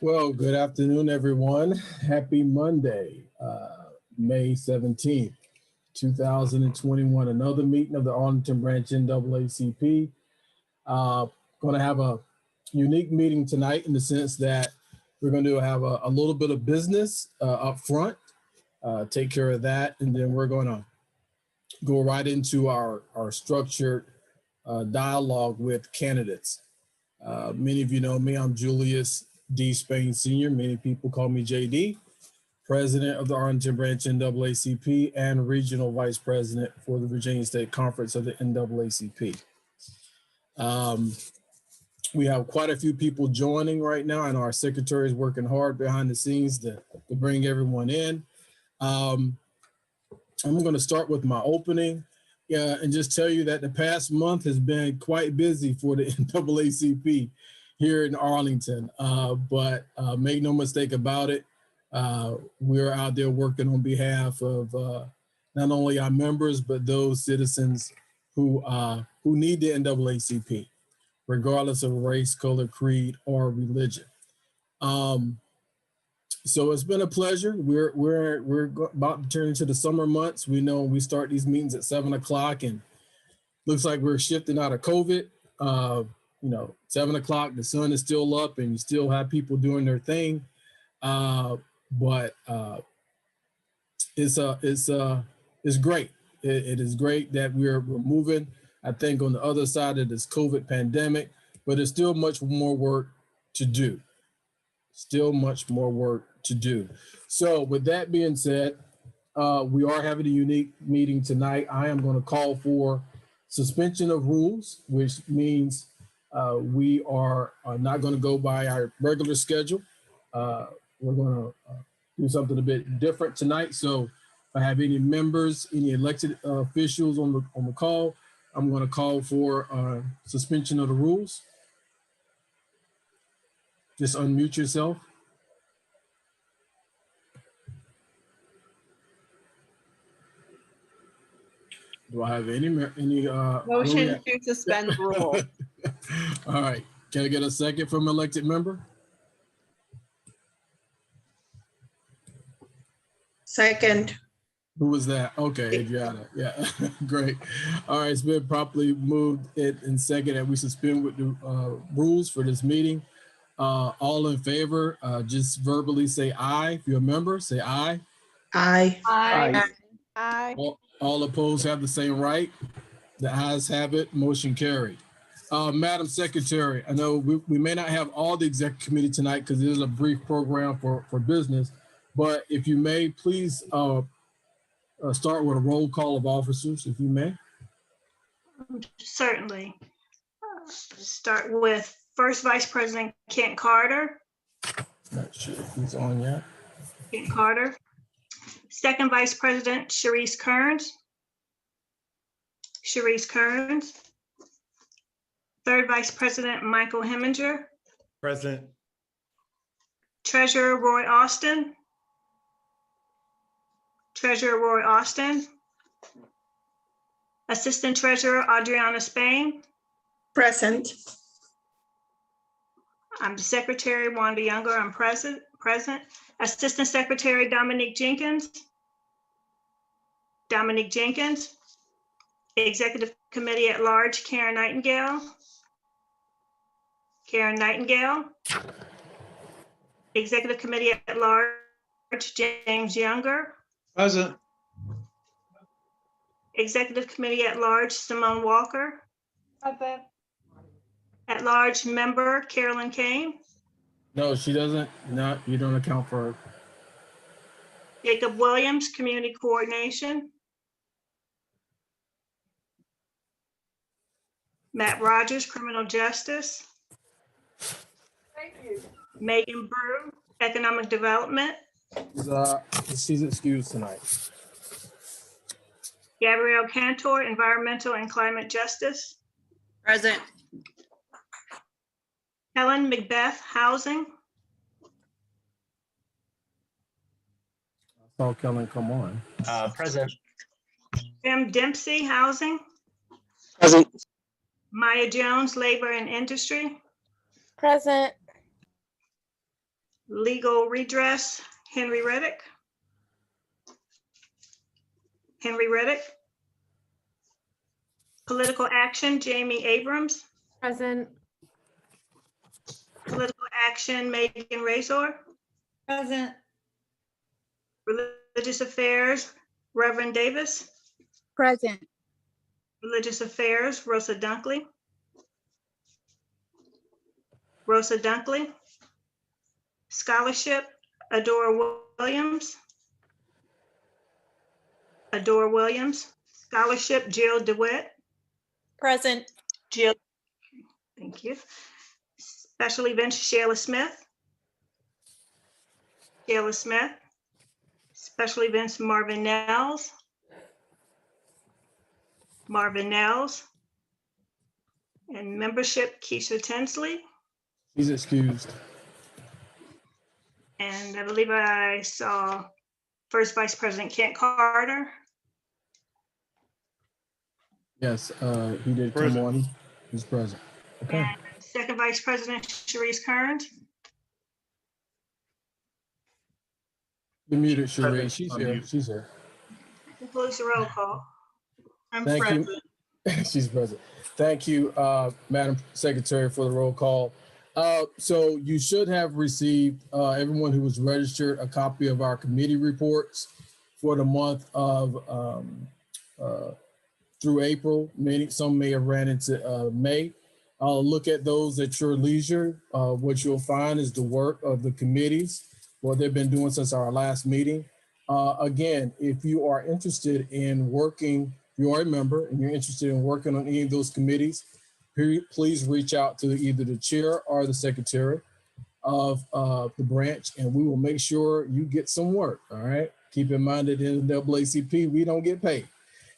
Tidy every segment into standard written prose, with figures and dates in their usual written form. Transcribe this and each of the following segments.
Well, good afternoon, everyone. Happy Monday, May 17th, 2021. Another meeting of the Arlington Branch NAACP. Going to have a unique meeting tonight in the sense that we're going to have a little bit of business up front, take care of that, and then we're going to go right into our structured dialogue with candidates. Many of you know me, I'm Julius D. Spain Sr. Many people call me JD, President of the Arlington Branch NAACP and Regional Vice President for the Virginia State Conference of the NAACP. We have quite a few people joining right now, and our secretary is working hard behind the scenes to bring everyone in. I'm going to start with my opening and just tell you that the past month has been quite busy for the NAACP here in Arlington, but make no mistake about it, we're out there working on behalf of not only our members, but those citizens who need the NAACP, regardless of race, color, creed, or religion. So it's been a pleasure. We're about to turn into the summer months. We know we start these meetings at 7 o'clock, and looks like we're shifting out of COVID. 7 o'clock, the sun is still up, and you still have people doing their thing. But it's great. It is great that we're moving, I think, on the other side of this COVID pandemic, but there's still much more work to do. Still much more work to do. So with that being said, we are having a unique meeting tonight. I am going to call for suspension of rules, which means we are not going to go by our regular schedule. We're going to do something a bit different tonight. So if I have any members, any elected officials on the call, I'm going to call for suspension of the rules. Just unmute yourself. Do I have any motion to suspend the rule? All right. Can I get a second from elected member? Second. Who was that? Okay, Adriana. Yeah, great. All right, it's been properly moved in second that we suspend with the rules for this meeting. All in favor, just verbally say aye. If you're a member, say aye. Aye. Aye. Aye. All opposed have the same right. The ayes have it. Motion carried. Madam Secretary, I know we may not have all the executive committee tonight because it is a brief program for business, but if you may, please start with a roll call of officers, if you may. Certainly. Start with First Vice President Kent Carter. Not sure if he's on yet. Kent Carter. Second Vice President Sharice Kearns. Sharice Kearns. Third Vice President Michael Heminger. Present. Treasurer Roy Austin. Treasurer Roy Austin. Assistant Treasurer Adriana Spain. Present. I'm the Secretary Wanda Younger. I'm present. Assistant Secretary Dominique Jenkins. Dominique Jenkins. Executive Committee at Large Karen Nightingale. Karen Nightingale. Executive Committee at Large James Younger. Present. Executive Committee at Large Simone Walker. Present. At Large Member Carolyn Kane. No, she doesn't. No, you don't account for her. Jacob Williams, Community Coordination. Matt Rogers, Criminal Justice. Thank you. Megan Brew, Economic Development. She's excused tonight. Gabrielle Cantor, Environmental and Climate Justice. Present. Helen Macbeth, Housing. I saw Kellen come on. Present. Jim Dempsey, Housing. Present. Maya Jones, Labor and Industry. Present. Legal redress, Henry Reddick. Henry Reddick. Political action, Jamie Abrams. Present. Political action, Megan Razor. Present. Religious affairs, Reverend Davis. Present. Religious affairs, Rosa Dunkley. Rosa Dunkley. Scholarship, Adora Williams. Adora Williams. Scholarship, Jill DeWitt. Present. Jill, thank you. Special events, Shayla Smith. Shayla Smith. Special events, Marvin Nels. Marvin Nels. And membership, Keisha Tinsley. He's excused. And I believe I saw First Vice President Kent Carter. Yes, he did come Present. on. He's present. Okay. And Second Vice President Sharice Kearns. You're muted, Sheree. Present. She's On here. mute. She's here. Concludes the roll call. I'm Thank present. you. She's present. Thank you, Madam Secretary, for the roll call. So you should have received, everyone who was registered, a copy of our committee reports for the month of through April. Some may have ran into May. Look at those at your leisure. What you'll find is the work of the committees, what they've been doing since our last meeting. Again, if you are interested in working, you are a member and you're interested in working on any of those committees, please reach out to either the chair or the secretary of the branch, and we will make sure you get some work. All right. Keep in mind that in the NAACP, we don't get paid.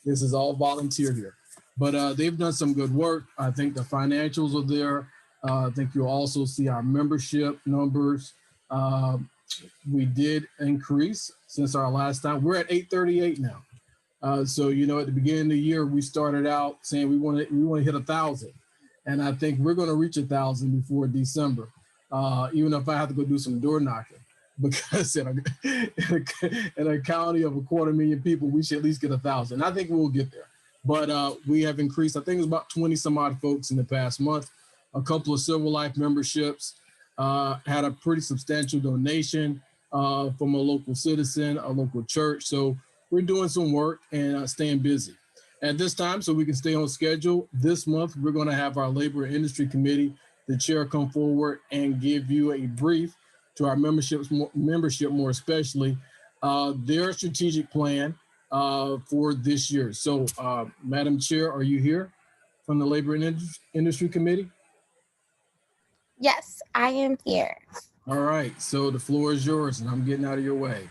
This is all volunteer here, but they've done some good work. I think the financials are there. I think you'll also see our membership numbers. We did increase since our last time. We're at 838 now. So, you know, at the beginning of the year, we started out saying we want to hit 1,000. And I think we're going to reach 1,000 before December, even if I have to go do some door knocking, because in a county of 250,000 people, we should at least get 1,000. I think we'll get there. But we have increased, I think it's about 20 some odd folks in the past month. A couple of Civil Life memberships, had a pretty substantial donation from a local citizen, a local church. So we're doing some work and staying busy. At this time, so we can stay on schedule, this month, we're going to have our Labor and Industry Committee, the chair, come forward and give you a brief to our membership more especially, their strategic plan for this year. So, Madam Chair, are you here from the Labor and Industry Committee? Yes, I am here. All right, so the floor is yours and I'm getting out of your way.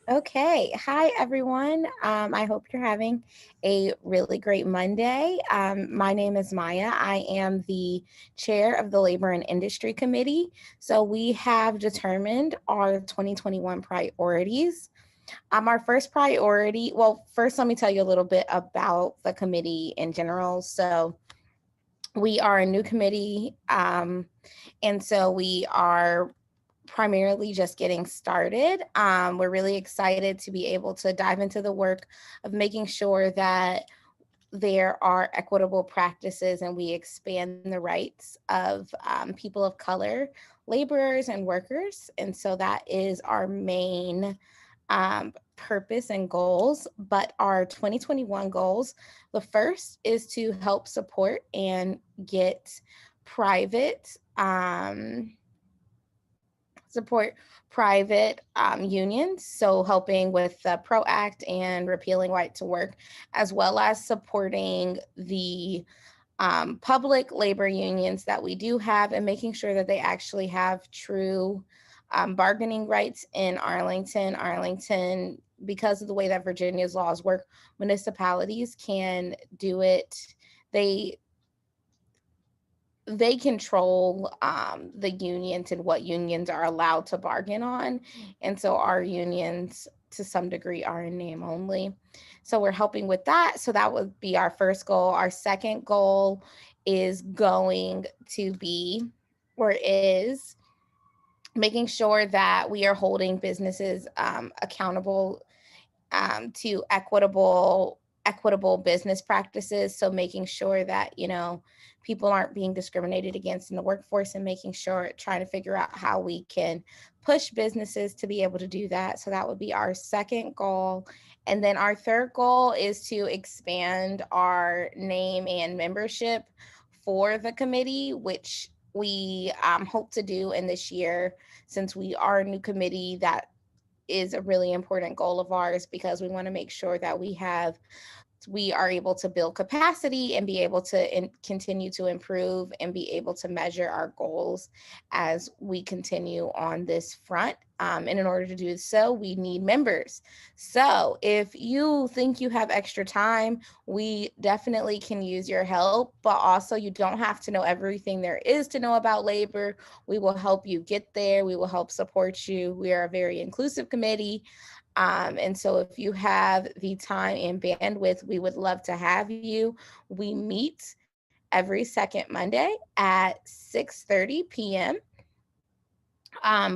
Okay. Hi, everyone. I hope you're having a really great Monday. My name is Maya. I am the chair of the Labor and Industry Committee. So we have determined our 2021 priorities. Our first priority, well, first, let me tell you a little bit about the committee in general. So we are a new committee, and so we are primarily just getting started. We're really excited to be able to dive into the work of making sure that there are equitable practices and we expand the rights of people of color, laborers and workers. And so that is our main purpose and goals. But our 2021 goals, the first is to help support and get private unions, so helping with the PRO Act and repealing right to work, as well as supporting the public labor unions that we do have and making sure that they actually have true bargaining rights in Arlington. Arlington, because of the way that Virginia's laws work, municipalities can do it. They control the unions and what unions are allowed to bargain on. And so our unions, to some degree, are in name only. So we're helping with that. So that would be our first goal. Our second goal is going to be, or is, making sure that we are holding businesses accountable to equitable business practices. So making sure that, people aren't being discriminated against in the workforce, and making sure, trying to figure out how we can push businesses to be able to do that. So that would be our second goal. And then our third goal is to expand our name and membership for the committee, which we hope to do in this year, since we are a new committee. That is a really important goal of ours, because we want to make sure that we are able to build capacity and be able to continue to improve and be able to measure our goals as we continue on this front. And in order to do so, we need members. So if you think you have extra time, we definitely can use your help, but also you don't have to know everything there is to know about labor. We will help you get there. We will help support you. We are a very inclusive committee. And so if you have the time and bandwidth, we would love to have you. We meet every second Monday at 6:30 p.m.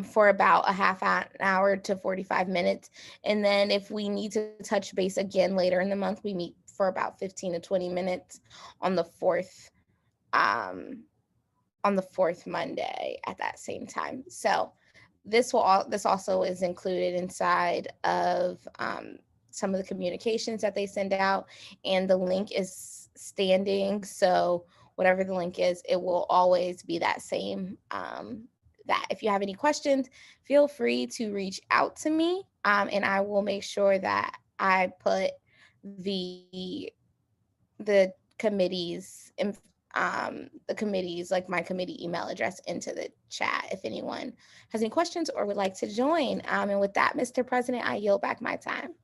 For about a half an hour to 45 minutes. And then if we need to touch base again later in the month, we meet for about 15 to 20 minutes on the fourth Monday at that same time. So this also is included inside of some of the communications that they send out, and the link is standing. So whatever the link is, it will always be that same. That if you have any questions, feel free to reach out to me, and I will make sure that I put the committee's like my committee email address into the chat if anyone has any questions or would like to join. And with that, Mr. President, I yield back my time.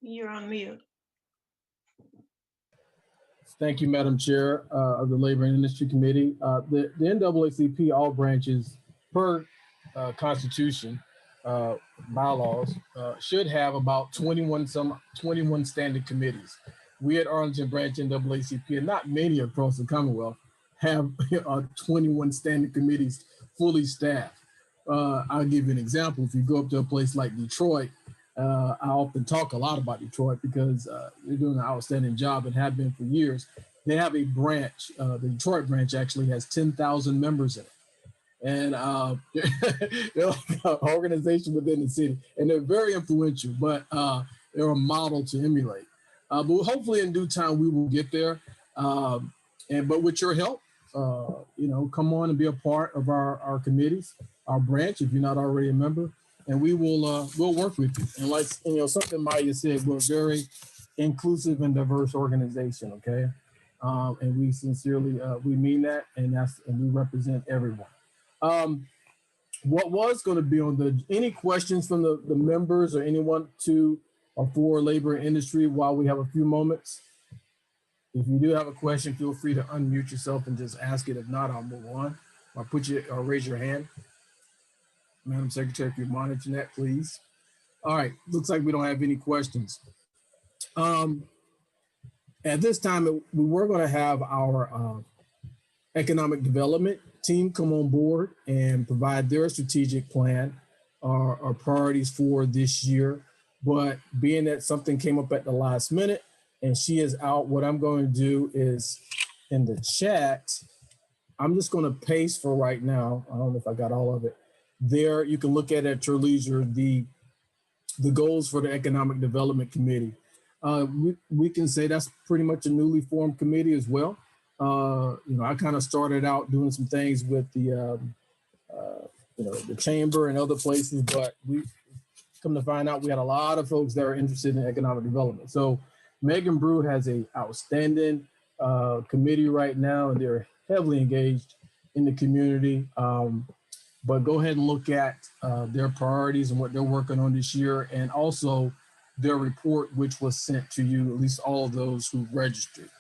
You're on mute. Thank you, Madam Chair of the Labor and Industry Committee. The NAACP, all branches per Constitution, bylaws, should have about 21 standing committees. We at Arlington Branch NAACP, and not many across the Commonwealth, have 21 standing committees fully staffed. I'll give you an example. If you go up to a place like Detroit, I often talk a lot about Detroit because they're doing an outstanding job and have been for years. They have a branch, the Detroit branch actually has 10,000 members in it. And they're like an organization within the city, and they're very influential, but they're a model to emulate. But hopefully in due time, we will get there. But with your help, come on and be a part of our committees, our branch, if you're not already a member. And we will we'll work with you. And like something Maya said, we're a very inclusive and diverse organization. Okay, and we sincerely we mean that, and we represent everyone. What was going to be on any questions from the members or anyone to or for labor and industry while we have a few moments? If you do have a question, feel free to unmute yourself and just ask it. If not, I'll move on or raise your hand. Madam Secretary, if you're monitoring that, please. All right, looks like we don't have any questions. At this time, we were going to have our economic development team come on board and provide their strategic plan or priorities for this year. But being that something came up at the last minute and she is out, what I'm going to do is in the chat, I'm just going to paste for right now. I don't know if I got all of it. There, you can look at your leisure, the goals for the Economic Development Committee. We can say that's pretty much a newly formed committee as well. I kind of started out doing some things with the chamber and other places, but we come to find out we had a lot of folks that are interested in economic development. So Megan Brew has a outstanding committee right now, and they're heavily engaged in the community. But go ahead and look at their priorities and what they're working on this year, and also their report, which was sent to you, at least all of those who registered.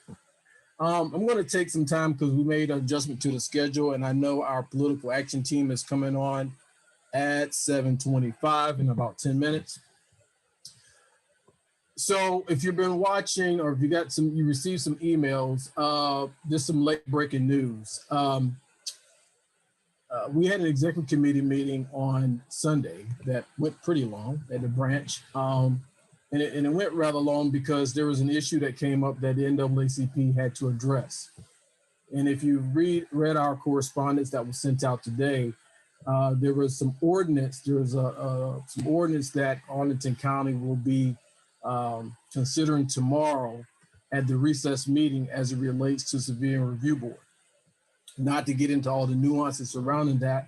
I'm going to take some time because we made an adjustment to the schedule, and I know our political action team is coming on at 7:25 in about 10 minutes. So if you've been watching, or if you received some emails, there's some late breaking news. We had an executive committee meeting on Sunday that went pretty long at the branch. And it went rather long because there was an issue that came up that the NAACP had to address. And if you read our correspondence that was sent out today, there was some ordinance. There was some ordinance that Arlington County will be considering tomorrow at the recess meeting as it relates to Civilian Review Board. Not to get into all the nuances surrounding that,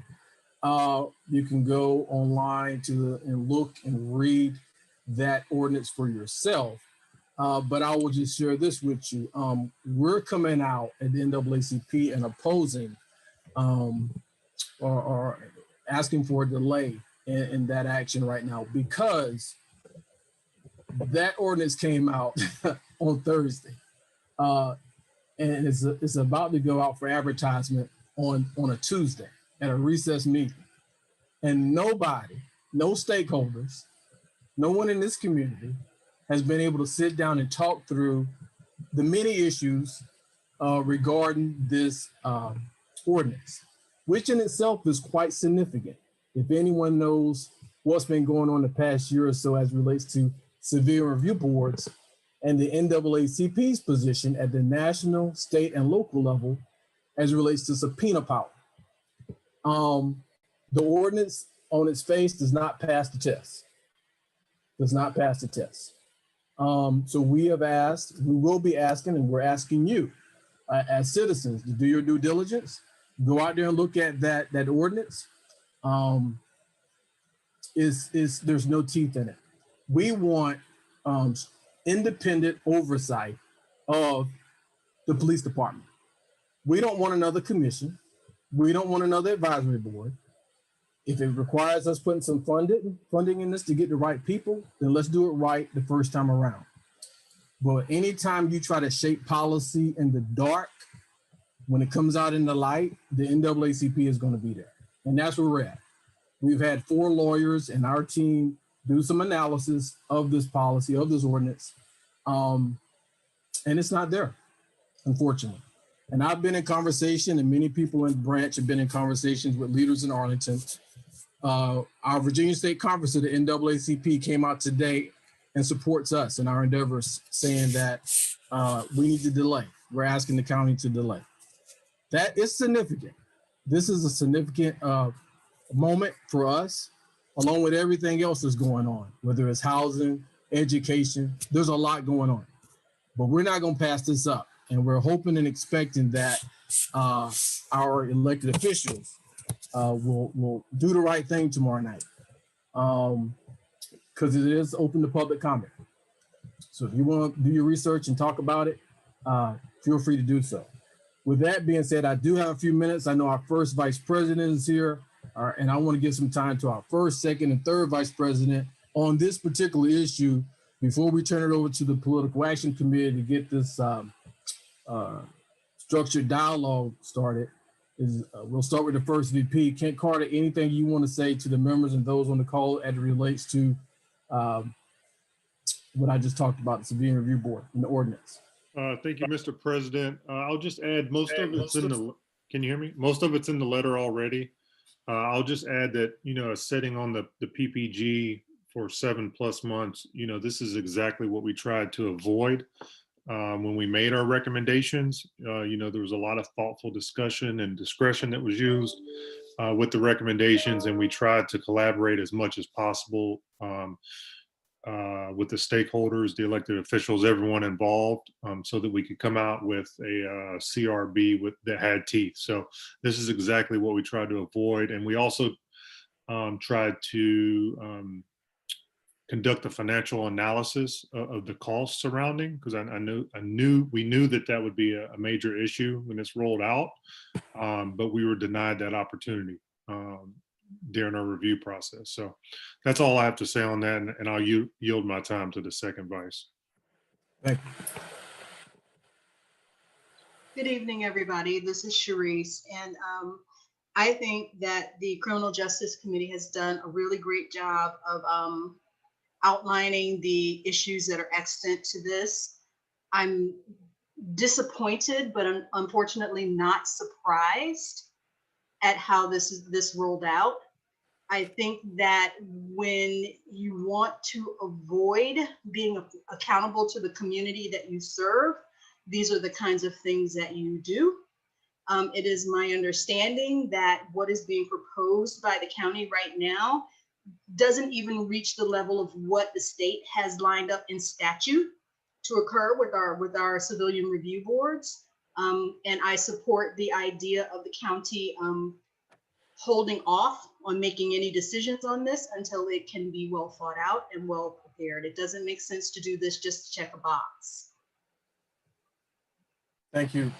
you can go online and look and read that ordinance for yourself. But I will just share this with you. We're coming out at the NAACP and opposing or asking for a delay in that action right now, because that ordinance came out on Thursday. And it's about to go out for advertisement on a Tuesday at a recess meeting. And nobody, no stakeholders, no one in this community has been able to sit down and talk through the many issues regarding this ordinance, which in itself is quite significant. If anyone knows what's been going on the past year or so as it relates to civilian review boards and the NAACP's position at the national, state, and local level as it relates to subpoena power. The ordinance on its face does not pass the test. Does not pass the test. So we will be asking, and we're asking you as citizens to do your due diligence, go out there and look at that ordinance. There's no teeth in it. We want independent oversight of the police department. We don't want another commission. We don't want another advisory board. If it requires us putting some funding in this to get the right people, then let's do it right the first time around. But anytime you try to shape policy in the dark, when it comes out in the light, the NAACP is going to be there. And that's where we're at. We've had 4 lawyers and our team do some analysis of this policy, of this ordinance. And it's not there, unfortunately. And I've been in conversation, and many people in the branch have been in conversations with leaders in Arlington. Our Virginia State Conference of the NAACP came out today and supports us in our endeavors, saying that we need to delay. We're asking the county to delay. That is significant. This is a significant moment for us, along with everything else that's going on, whether it's housing, education. There's a lot going on, but we're not going to pass this up. And we're hoping and expecting that our elected officials will do the right thing tomorrow night, because it is open to public comment. So if you want to do your research and talk about it, feel free to do so. With that being said, I do have a few minutes. I know our first vice president is here, and I want to give some time to our first, second, and third vice president on this particular issue before we turn it over to the Political Action Committee to get this structured dialogue started. We'll start with the first VP. Kent Carter, anything you want to say to the members and those on the call as it relates to what I just talked about, the Civilian Review Board and the ordinance? Thank you, Mr. President. I'll just add, most of it's in the, can you hear me? Most of it's in the letter already. I'll just add that, a setting on the PPG for 7+ months, this is exactly what we tried to avoid. When we made our recommendations, there was a lot of thoughtful discussion and discretion that was used with the recommendations, and we tried to collaborate as much as possible with the stakeholders, the elected officials, everyone involved, so that we could come out with a CRB that had teeth. So this is exactly what we tried to avoid. And we also tried to conduct a financial analysis of the costs surrounding, because we knew that would be a major issue when it's rolled out, but we were denied that opportunity during our review process. So that's all I have to say on that, and I'll yield my time to the second vice. Thank you. Good evening, everybody. This is Sharice, and I think that the Criminal Justice Committee has done a really great job of outlining the issues that are extant to this. I'm disappointed, but unfortunately not surprised at how this rolled out. I think that when you want to avoid being accountable to the community that you serve, these are the kinds of things that you do. It is my understanding that what is being proposed by the county right now doesn't even reach the level of what the state has lined up in statute to occur with our civilian review boards. And I support the idea of the county holding off on making any decisions on this until it can be well thought out and well prepared. It doesn't make sense to do this just to check a box. Thank you,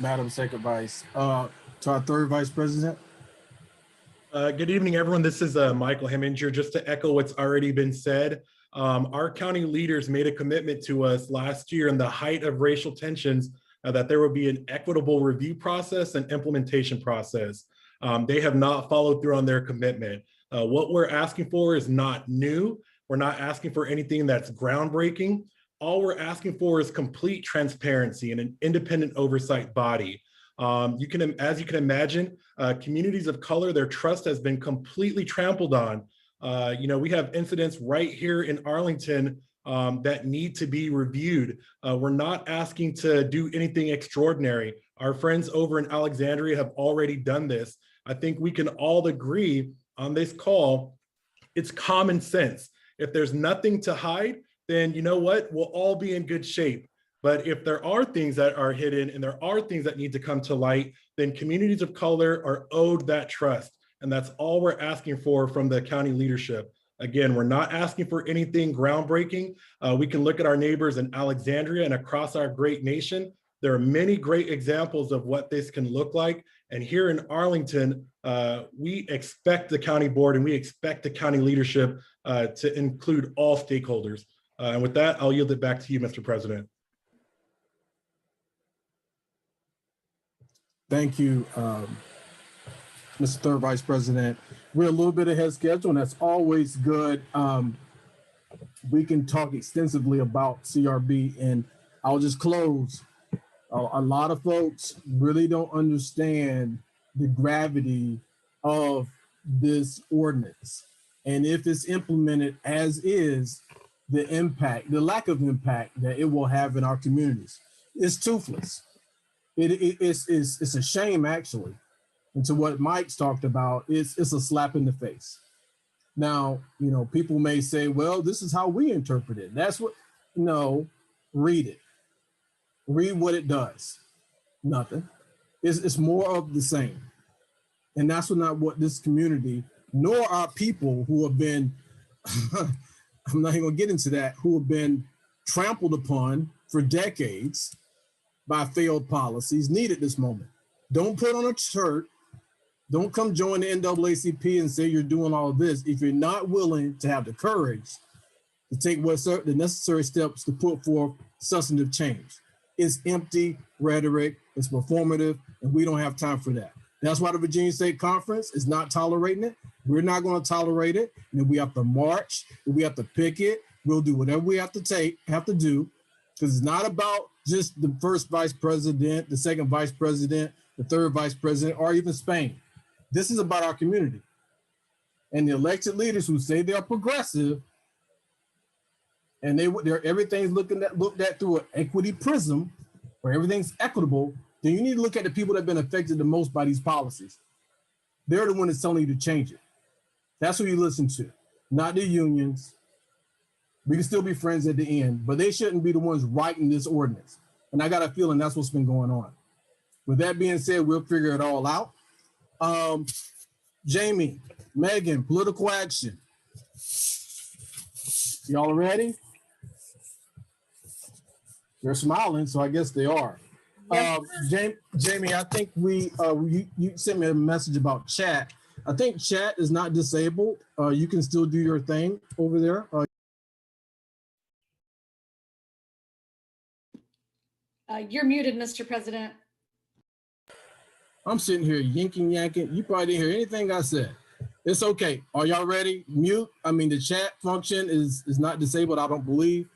Madam Second Vice. To our third Vice President. Good evening, everyone. This is Michael Heminger. Just to echo what's already been said, our county leaders made a commitment to us last year in the height of racial tensions that there would be an equitable review process and implementation process. They have not followed through on their commitment. What we're asking for is not new. We're not asking for anything that's groundbreaking. All we're asking for is complete transparency and an independent oversight body. As you can imagine, communities of color, their trust has been completely trampled on. We have incidents right here in Arlington that need to be reviewed. We're not asking to do anything extraordinary. Our friends over in Alexandria have already done this. I think we can all agree on this call, it's common sense. If there's nothing to hide, then you know what, we'll all be in good shape. But if there are things that are hidden and there are things that need to come to light, then communities of color are owed that trust. And that's all we're asking for from the county leadership. Again, we're not asking for anything groundbreaking. We can look at our neighbors in Alexandria and across our great nation. There are many great examples of what this can look like. And here in Arlington, we expect the county board and we expect the county leadership to include all stakeholders. And with that, I'll yield it back to you, Mr. President. Thank you, Mr. Third Vice President. We're a little bit ahead of schedule, and that's always good. We can talk extensively about CRB, and I'll just close. A lot of folks really don't understand the gravity of this ordinance. And if it's implemented as is, the impact, the lack of impact that it will have in our communities is toothless. It's a shame, actually. And to what Mike's talked about, it's a slap in the face. Now, people may say, well, this is how we interpret it. That's what, no, read it. Read what it does. Nothing. It's more of the same. And that's not what this community, nor our people who have been, I'm not even gonna get into that, who have been trampled upon for decades by failed policies, need at this moment. Don't put on a shirt. Don't come join the NAACP and say you're doing all of this if you're not willing to have the courage to take the necessary steps to put forth substantive change. It's empty rhetoric, it's performative, and we don't have time for that. That's why the Virginia State Conference is not tolerating it. We're not going to tolerate it. And if we have to march, if we have to picket, we'll do whatever we have to do, because it's not about just the first vice president, the second vice president, the third vice president, or even Spain. This is about our community. And the elected leaders who say they're progressive and everything's looked at through an equity prism, where everything's equitable, then you need to look at the people that have been affected the most by these policies. They're the one that's telling you to change it. That's who you listen to, not the unions. We can still be friends at the end, but they shouldn't be the ones writing this ordinance. And I got a feeling that's what's been going on. With that being said, we'll figure it all out. Jamie, Megan, political action. Y'all ready? They're smiling, so I guess they are. Jamie, I think you sent me a message about chat. I think chat is not disabled. You can still do your thing over there. You're muted, Mr. President. I'm sitting here yanking. You probably didn't hear anything I said. It's okay. Are y'all ready? Mute. I mean, the chat function is not disabled, I don't believe.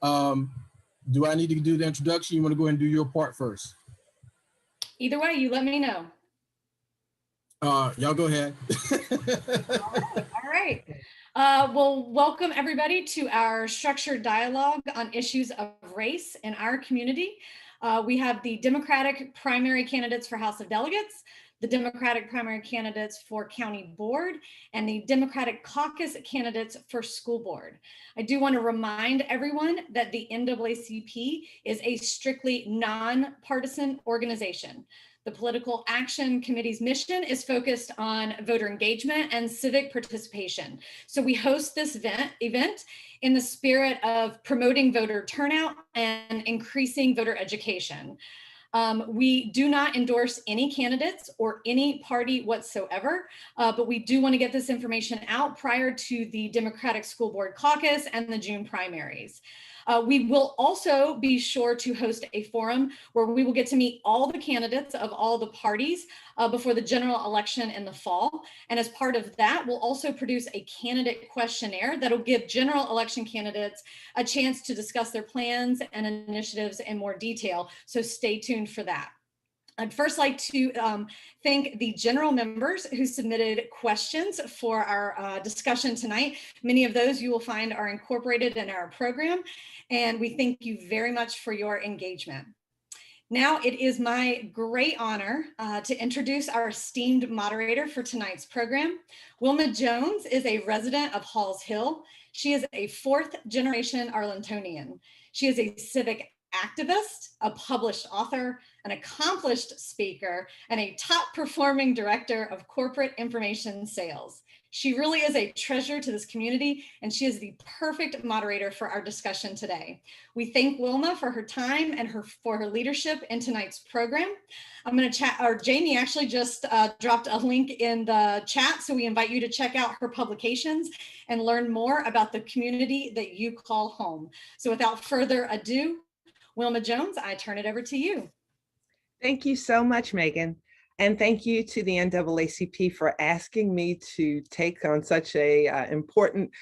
Do I need to do the introduction? You want to go ahead and do your part first? Either way, you let me know. Y'all go ahead. All right. Well, welcome everybody to our structured dialogue on issues of race in our community. We have the Democratic primary candidates for House of Delegates, the Democratic primary candidates for County Board, and the Democratic caucus candidates for School Board. I do want to remind everyone that the NAACP is a strictly nonpartisan organization. The Political Action Committee's mission is focused on voter engagement and civic participation. So we host this event in the spirit of promoting voter turnout and increasing voter education. We do not endorse any candidates or any party whatsoever, but we do want to get this information out prior to the Democratic School Board caucus and the June primaries. We will also be sure to host a forum where we will get to meet all the candidates of all the parties before the general election in the fall. And as part of that, we'll also produce a candidate questionnaire that'll give general election candidates a chance to discuss their plans and initiatives in more detail. So stay tuned for that. I'd first like to thank the general members who submitted questions for our discussion tonight. Many of those you will find are incorporated in our program, and we thank you very much for your engagement. Now it is my great honor to introduce our esteemed moderator for tonight's program. Wilma Jones is a resident of Halls Hill. She is a fourth-generation Arlingtonian. She is a civic activist, a published author, an accomplished speaker, and a top-performing director of corporate information sales. She really is a treasure to this community, and she is the perfect moderator for our discussion today. We thank Wilma for her time and for her leadership in tonight's program. I'm going to chat, or Jamie actually just dropped a link in the chat, so we invite you to check out her publications and learn more about the community that you call home. So without further ado, Wilma Jones, I turn it over to you. Thank you so much, Megan. And thank you to the NAACP for asking me to take on such a important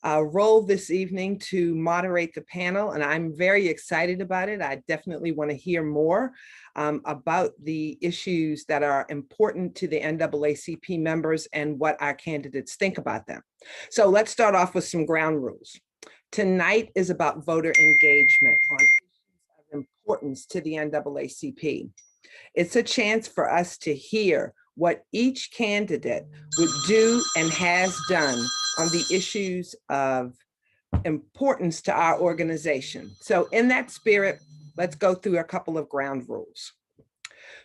role this evening to moderate the panel. And I'm very excited about it. I definitely want to hear more about the issues that are important to the NAACP members and what our candidates think about them. So let's start off with some ground rules. Tonight is about voter engagement on importance to the NAACP. It's a chance for us to hear what each candidate would do and has done on the issues of importance to our organization. So in that spirit, let's go through a couple of ground rules.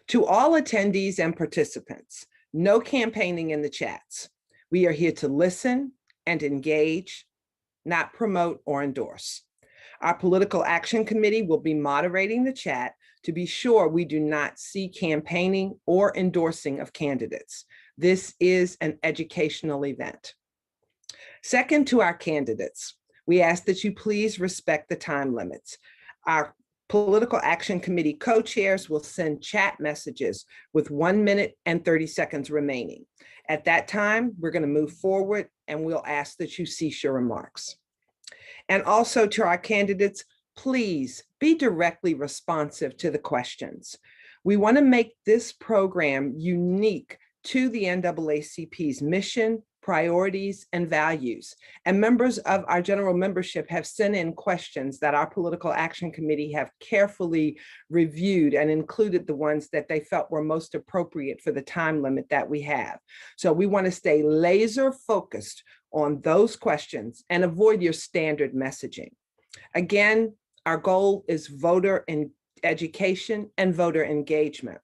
To all attendees and participants, no campaigning in the chats. We are here to listen and engage, not promote or endorse. Our Political Action Committee will be moderating the chat to be sure we do not see campaigning or endorsing of candidates. This is an educational event. Second, to our candidates, we ask that you please respect the time limits. Our Political Action Committee co-chairs will send chat messages with 1 minute and 30 seconds remaining. At that time, we're going to move forward and we'll ask that you cease your remarks. And also to our candidates, please be directly responsive to the questions. We want to make this program unique to the NAACP's mission, priorities, and values. And members of our general membership have sent in questions that our Political Action Committee have carefully reviewed and included the ones that they felt were most appropriate for the time limit that we have. So we want to stay laser focused on those questions and avoid your standard messaging. Again, our goal is voter education and voter engagement.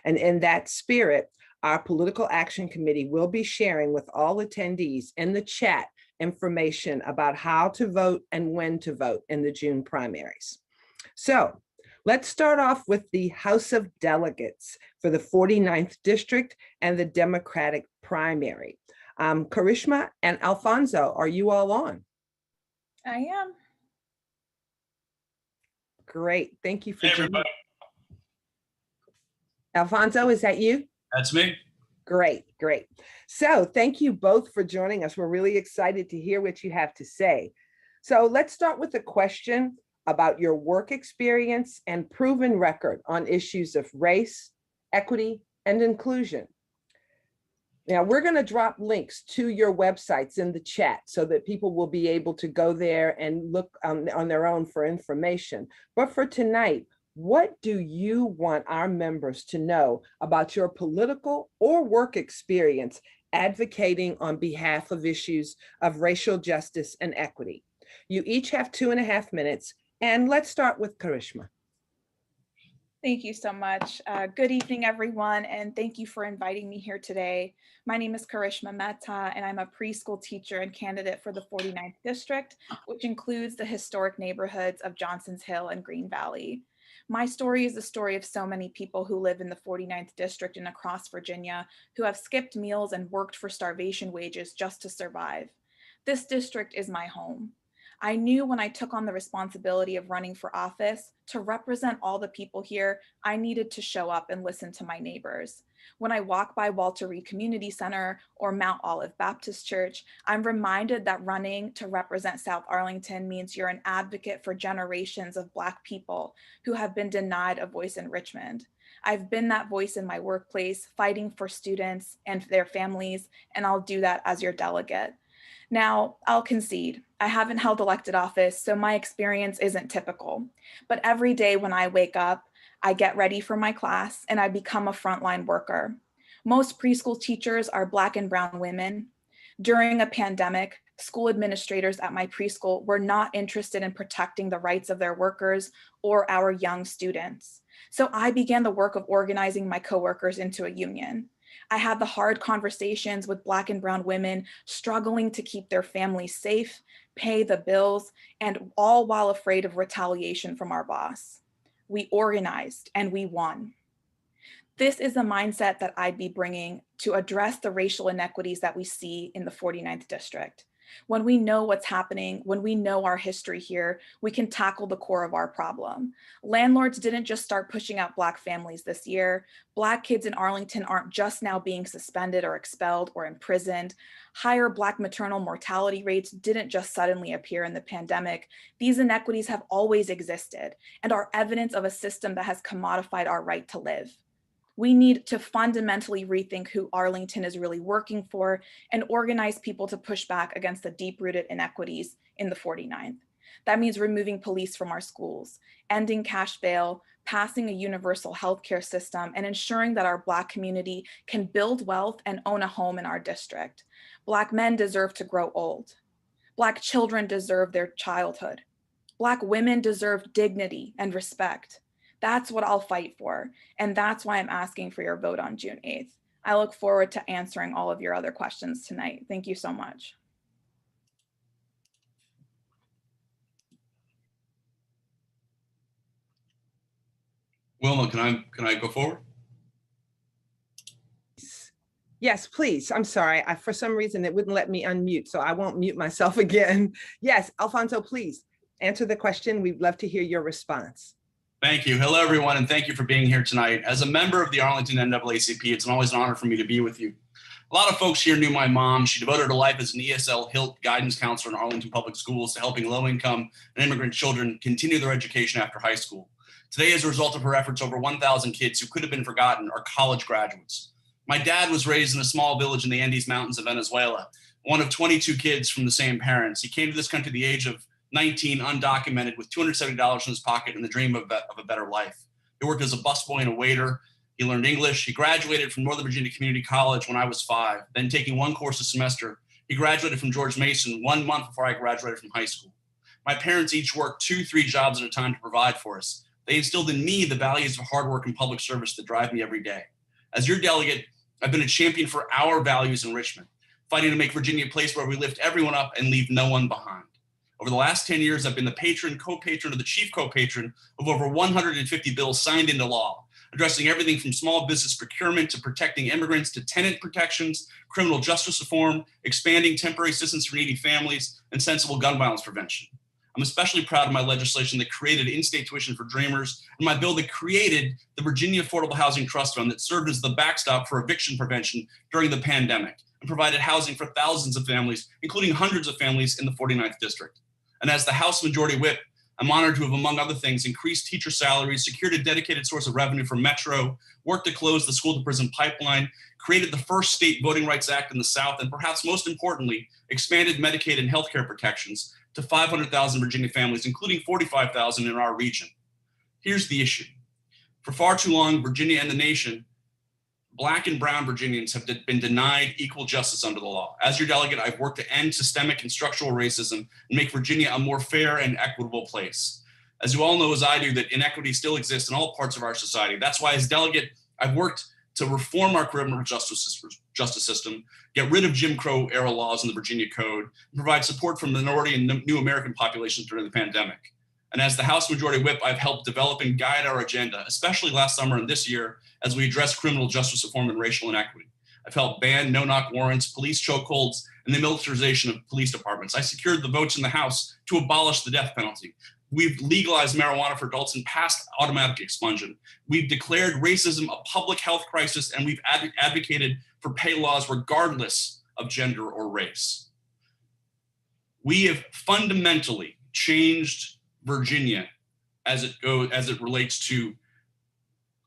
And in that spirit, our Political Action Committee will be sharing with all attendees in the chat information about how to vote and when to vote in the June primaries. So let's start off with the House of Delegates for the 49th District and the Democratic primary. Karishma and Alfonso, are you all on? I am. Great, thank you for Hey, joining. everybody. Alfonso, is that you? That's me. Great, great. So thank you both for joining us. We're really excited to hear what you have to say. So let's start with a question about your work experience and proven record on issues of race, equity, and inclusion. Now, we're going to drop links to your websites in the chat so that people will be able to go there and look on their own for information. But for tonight, what do you want our members to know about your political or work experience advocating on behalf of issues of racial justice and equity? You each have 2.5 minutes, and let's start with Karishma. Thank you so much. Good evening, everyone, and thank you for inviting me here today. My name is Karishma Mehta, and I'm a preschool teacher and candidate for the 49th District, which includes the historic neighborhoods of Johnson's Hill and Green Valley. My story is the story of so many people who live in the 49th District and across Virginia who have skipped meals and worked for starvation wages just to survive. This district is my home. I knew when I took on the responsibility of running for office to represent all the people here, I needed to show up and listen to my neighbors. When I walk by Walter Reed Community Center or Mount Olive Baptist Church, I'm reminded that running to represent South Arlington means you're an advocate for generations of Black people who have been denied a voice in Richmond. I've been that voice in my workplace, fighting for students and their families, and I'll do that as your delegate. Now, I'll concede, I haven't held elected office, so my experience isn't typical. But every day when I wake up, I get ready for my class and I become a frontline worker. Most preschool teachers are Black and brown women. During a pandemic, school administrators at my preschool were not interested in protecting the rights of their workers or our young students. So I began the work of organizing my coworkers into a union. I had the hard conversations with Black and brown women struggling to keep their families safe, pay the bills, and all while afraid of retaliation from our boss. We organized and we won. This is the mindset that I'd be bringing to address the racial inequities that we see in the 49th District. When we know what's happening, when we know our history here, we can tackle the core of our problem. Landlords didn't just start pushing out Black families this year. Black kids in Arlington aren't just now being suspended or expelled or imprisoned. Higher Black maternal mortality rates didn't just suddenly appear in the pandemic. These inequities have always existed and are evidence of a system that has commodified our right to live. We need to fundamentally rethink who Arlington is really working for and organize people to push back against the deep-rooted inequities in the 49th. That means removing police from our schools, ending cash bail, passing a universal healthcare system, and ensuring that our Black community can build wealth and own a home in our district. Black men deserve to grow old. Black children deserve their childhood. Black women deserve dignity and respect. That's what I'll fight for. And that's why I'm asking for your vote on June 8th. I look forward to answering all of your other questions tonight. Thank you so much. Wilma, can I go forward? Yes, please. I'm sorry. For some reason, it wouldn't let me unmute, so I won't mute myself again. Yes, Alfonso, please answer the question. We'd love to hear your response. Thank you. Hello, everyone, and thank you for being here tonight. As a member of the Arlington NAACP, it's always an honor for me to be with you. A lot of folks here knew my mom. She devoted her life as an ESL HILT guidance counselor in Arlington Public Schools to helping low-income and immigrant children continue their education after high school. Today, as a result of her efforts, over 1,000 kids who could have been forgotten are college graduates. My dad was raised in a small village in the Andes Mountains of Venezuela, one of 22 kids from the same parents. He came to this country at the age of 19, undocumented, with $270 in his pocket and the dream of a better life. He worked as a busboy and a waiter. He learned English. He graduated from Northern Virginia Community College when I was 5, then taking one course a semester. He graduated from George Mason 1 month before I graduated from high school. My parents each worked 2-3 jobs at a time to provide for us. They instilled in me the values of hard work and public service that drive me every day. As your delegate, I've been a champion for our values in Richmond, fighting to make Virginia a place where we lift everyone up and leave no one behind. Over the last 10 years, I've been the patron, co-patron, or the chief co-patron of over 150 bills signed into law, addressing everything from small business procurement to protecting immigrants to tenant protections, criminal justice reform, expanding temporary assistance for needy families, and sensible gun violence prevention. I'm especially proud of my legislation that created in-state tuition for Dreamers and my bill that created the Virginia Affordable Housing Trust Fund that served as the backstop for eviction prevention during the pandemic and provided housing for thousands of families, including hundreds of families in the 49th District. And as the House Majority Whip, I'm honored to have, among other things, increased teacher salaries, secured a dedicated source of revenue for Metro, worked to close the school-to-prison pipeline, created the first state voting rights act in the South, and perhaps most importantly, expanded Medicaid and healthcare protections to 500,000 Virginia families, including 45,000 in our region. Here's the issue. For far too long, Virginia and the nation, Black and brown Virginians have been denied equal justice under the law. As your delegate, I've worked to end systemic and structural racism and make Virginia a more fair and equitable place. As you all know, as I do, that inequity still exists in all parts of our society. That's why as delegate, I've worked to reform our criminal justice system, get rid of Jim Crow era laws in the Virginia Code, and provide support for minority and new American populations during the pandemic. And as the House Majority Whip, I've helped develop and guide our agenda, especially last summer and this year, as we address criminal justice reform and racial inequity. I've helped ban no-knock warrants, police chokeholds, and the militarization of police departments. I secured the votes in the House to abolish the death penalty. We've legalized marijuana for adults and passed automatic expungement. We've declared racism a public health crisis, and we've advocated for pay laws regardless of gender or race. We have fundamentally changed Virginia as it relates to,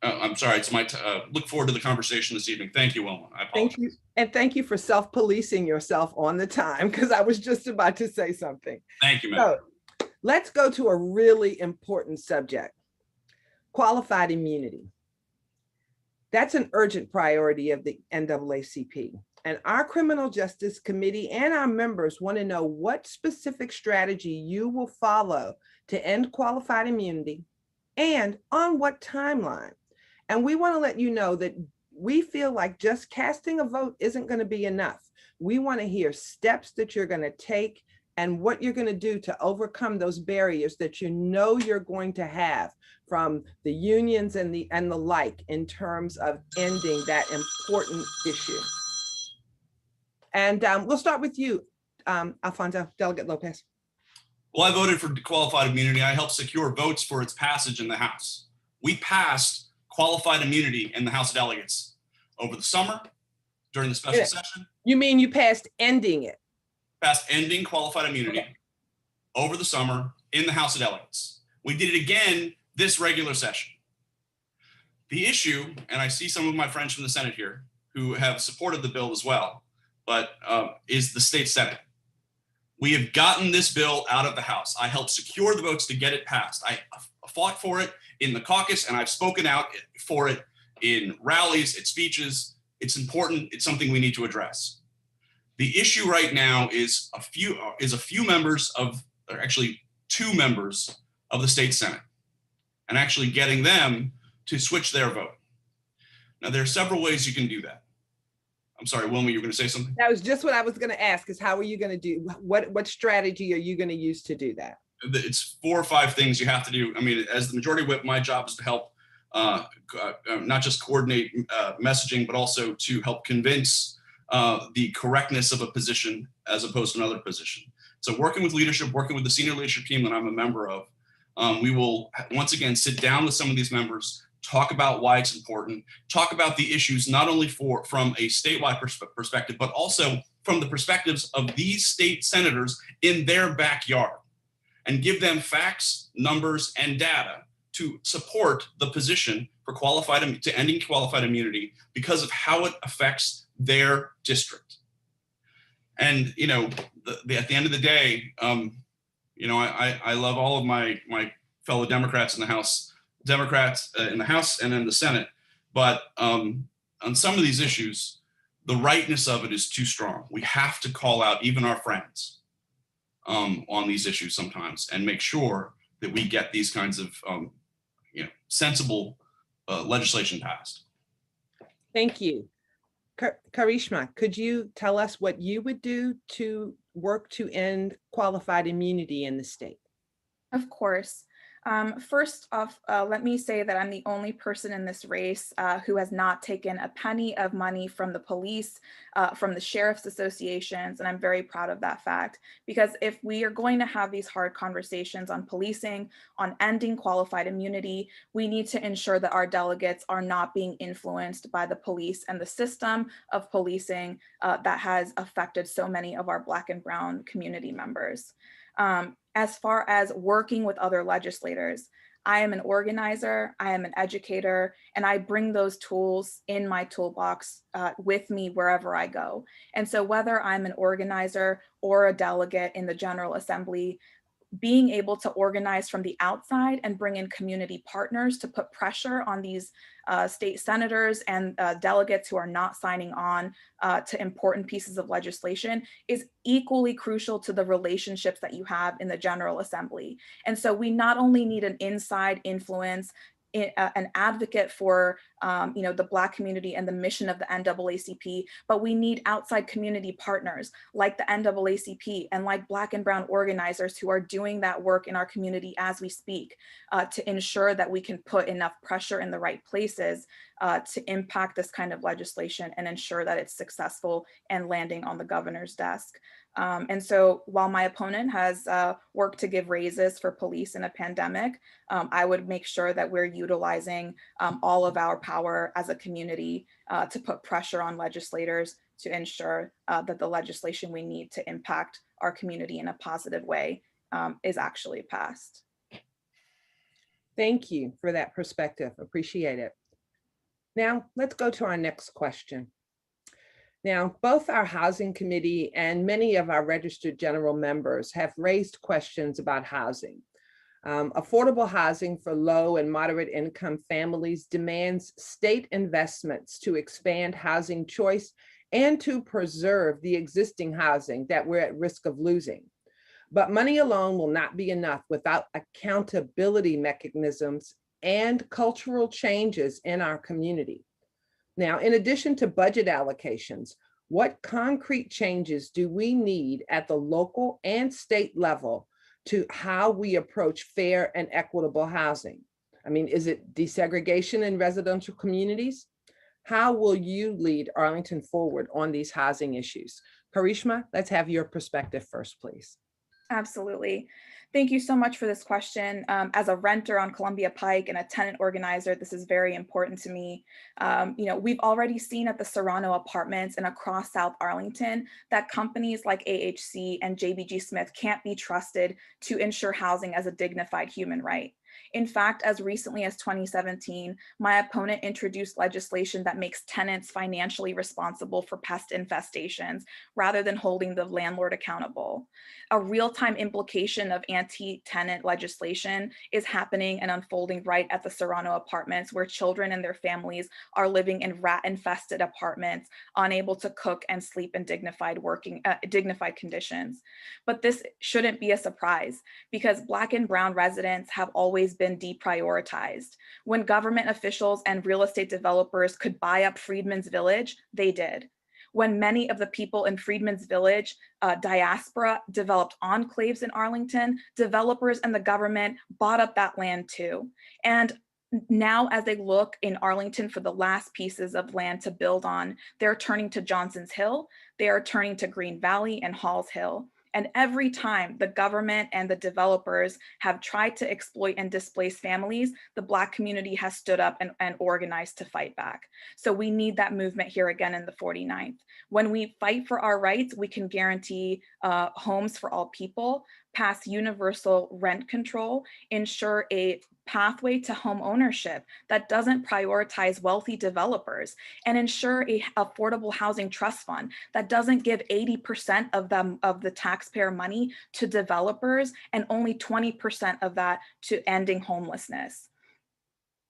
I'm sorry, it's my, look forward to the conversation this evening. Thank you, Wilma. I apologize. Thank you. And thank you for self-policing yourself on the time, because I was just about to say something. Thank you, ma'am. So let's go to a really important subject, qualified immunity. That's an urgent priority of the NAACP. And our Criminal Justice Committee and our members want to know what specific strategy you will follow to end qualified immunity and on what timeline. And we want to let you know that we feel like just casting a vote isn't going to be enough. We want to hear steps that you're going to take and what you're going to do to overcome those barriers that you know you're going to have from the unions and the like in terms of ending that important issue. And we'll start with you, Alfonso, Delegate Lopez. Well, I voted for qualified immunity. I helped secure votes for its passage in the House. We passed qualified immunity in the House of Delegates over the summer during the special session. You mean you passed ending it? Passed ending qualified immunity over the summer in the House of Delegates. We did it again this regular session. The issue, and I see some of my friends from the Senate here who have supported the bill as well, but is the state Senate. We have gotten this bill out of the House. I helped secure the votes to get it passed. I fought for it in the caucus, and I've spoken out for it in rallies, at speeches. It's important. It's something we need to address. The issue right now is a few members of, or actually 2 members of the state Senate, and actually getting them to switch their vote. Now, there are several ways you can do that. I'm sorry, Wilma, you were going to say something? That was just what I was going to ask, is how are you going to do, what strategy are you going to use to do that? It's 4 or 5 things you have to do. I mean, as the Majority Whip, my job is to help not just coordinate messaging, but also to help convince the correctness of a position as opposed to another position. So working with leadership, working with the senior leadership team that I'm a member of, we will once again sit down with some of these members, talk about why it's important, talk about the issues not only from a statewide perspective, but also from the perspectives of these state senators in their backyard, and give them facts, numbers, and data to support the position for ending qualified immunity because of how it affects their district. And you know, at the end of the day, you know, I love all of my fellow Democrats in the House. Democrats in the House and in the Senate, but on some of these issues, the rightness of it is too strong. We have to call out even our friends on these issues sometimes and make sure that we get these kinds of you know, sensible legislation passed. Thank you. Karishma, could you tell us what you would do to work to end qualified immunity in the state? Of course. First off, let me say that I'm the only person in this race who has not taken a penny of money from the police, from the sheriff's associations, and I'm very proud of that fact. Because if we are going to have these hard conversations on policing, on ending qualified immunity, we need to ensure that our delegates are not being influenced by the police and the system of policing that has affected so many of our Black and Brown community members. As far as working with other legislators, I am an organizer, I am an educator, and I bring those tools in my toolbox with me wherever I go. And so whether I'm an organizer or a delegate in the General Assembly, being able to organize from the outside and bring in community partners to put pressure on these state senators and delegates who are not signing on to important pieces of legislation is equally crucial to the relationships that you have in the General Assembly. And so we not only need an inside influence, an advocate for the Black community and the mission of the NAACP, but we need outside community partners like the NAACP and like Black and Brown organizers who are doing that work in our community as we speak to ensure that we can put enough pressure in the right places to impact this kind of legislation and ensure that it's successful and landing on the governor's desk. And so while my opponent has worked to give raises for police in a pandemic, I would make sure that we're utilizing all of our power as a community to put pressure on legislators to ensure that the legislation we need to impact our community in a positive way is actually passed. Thank you for that perspective. Appreciate it. Now, let's go to our next question. Now, both our Housing Committee and many of our registered general members have raised questions about housing. Affordable housing for low and moderate income families demands state investments to expand housing choice and to preserve the existing housing that we're at risk of losing. But money alone will not be enough without accountability mechanisms and cultural changes in our community. Now, in addition to budget allocations, what concrete changes do we need at the local and state level to how we approach fair and equitable housing? I mean, is it desegregation in residential communities? How will you lead Arlington forward on these housing issues? Karishma, let's have your perspective first, please. Absolutely. Thank you so much for this question. As a renter on Columbia Pike and a tenant organizer, this is very important to me. We've already seen at the Serrano Apartments and across South Arlington that companies like AHC and JBG Smith can't be trusted to ensure housing as a dignified human right. In fact, as recently as 2017, my opponent introduced legislation that makes tenants financially responsible for pest infestations rather than holding the landlord accountable. A real-time implication of anti-tenant legislation is happening and unfolding right at the Serrano Apartments, where children and their families are living in rat-infested apartments, unable to cook and sleep in dignified conditions. But this shouldn't be a surprise because Black and Brown residents have always been deprioritized. When government officials and real estate developers could buy up Freedman's Village, they did. When many of the people in Freedman's Village diaspora developed enclaves in Arlington, developers and the government bought up that land too. And now as they look in Arlington for the last pieces of land to build on, they're turning to Johnson's Hill, they are turning to Green Valley and Halls Hill. And every time the government and the developers have tried to exploit and displace families, the Black community has stood up and organized to fight back. So we need that movement here again in the 49th. When we fight for our rights, we can guarantee homes for all people, pass universal rent control, ensure a pathway to home ownership that doesn't prioritize wealthy developers, and ensure an affordable housing trust fund that doesn't give 80% of the taxpayer money to developers and only 20% of that to ending homelessness.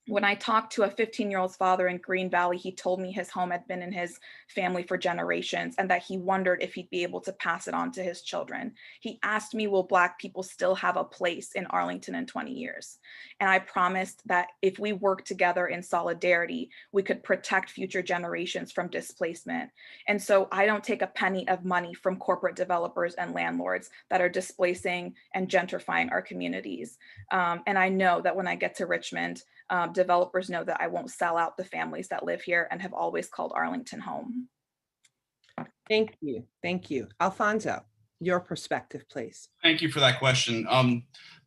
When I talked to a 15-year-old's father in Green Valley, he told me his home had been in his family for generations and that he wondered if he'd be able to pass it on to his children. He asked me, will Black people still have a place in Arlington in 20 years? And I promised that if we work together in solidarity, we could protect future generations from displacement. And so I don't take a penny of money from corporate developers and landlords that are displacing and gentrifying our communities. And I know that when I get to Richmond, developers know that I won't sell out the families that live here and have always called Arlington home. Thank you. Thank you. Alfonso, your perspective, please. Thank you for that question.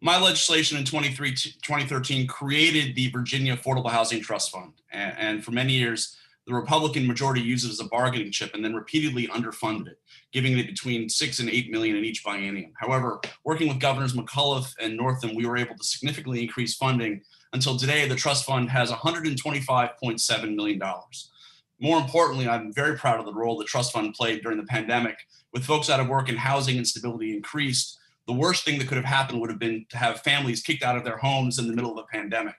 My legislation in 2013 created the Virginia Affordable Housing Trust Fund. And for many years, the Republican majority used it as a bargaining chip and then repeatedly underfunded it, giving it between 6 and 8 million in each biennium. However, working with Governors McAuliffe and Northam, we were able to significantly increase funding. Until today, the trust fund has $125.7 million. More importantly, I'm very proud of the role the trust fund played during the pandemic. With folks out of work and housing instability increased, the worst thing that could have happened would have been to have families kicked out of their homes in the middle of a pandemic.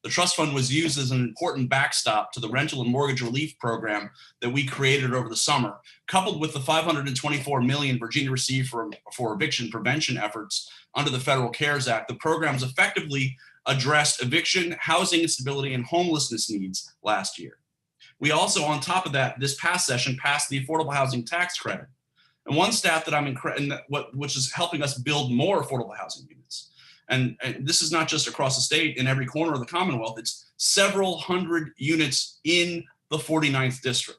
The trust fund was used as an important backstop to the rental and mortgage relief program that we created over the summer, coupled with the $524 million Virginia received for eviction prevention efforts under the Federal CARES Act. The programs effectively addressed eviction, housing instability, and homelessness needs last year. We also, on top of that, this past session passed the affordable housing tax credit. And one stat that which is helping us build more affordable housing units. And this is not just across the state, in every corner of the Commonwealth, it's several hundred units in the 49th district.